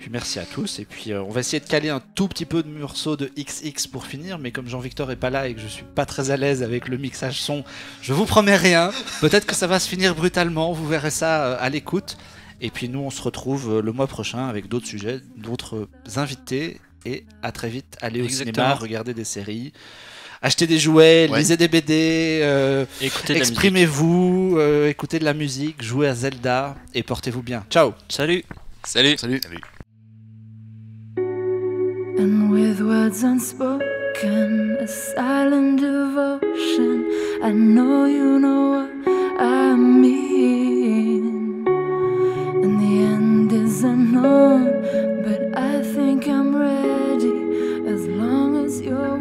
Puis merci à tous. Et puis on va essayer de caler un tout petit peu de morceaux de XX pour finir. Mais comme Jean-Victor est pas là et que je suis pas très à l'aise avec le mixage son, je vous promets rien. Peut-être que ça va se finir brutalement. Vous verrez ça à l'écoute. Et puis nous, on se retrouve le mois prochain avec d'autres sujets, d'autres invités. Et à très vite. Allez au cinéma, regardez des séries. Achetez des jouets, lisez des BD, exprimez-vous, écoutez de la musique, jouez à Zelda et portez-vous bien. Ciao. Salut. Salut. Salut. And with words unspoken, a silent devotion, I know you know what I mean. And the end is unknown, but I think I'm ready as long as you're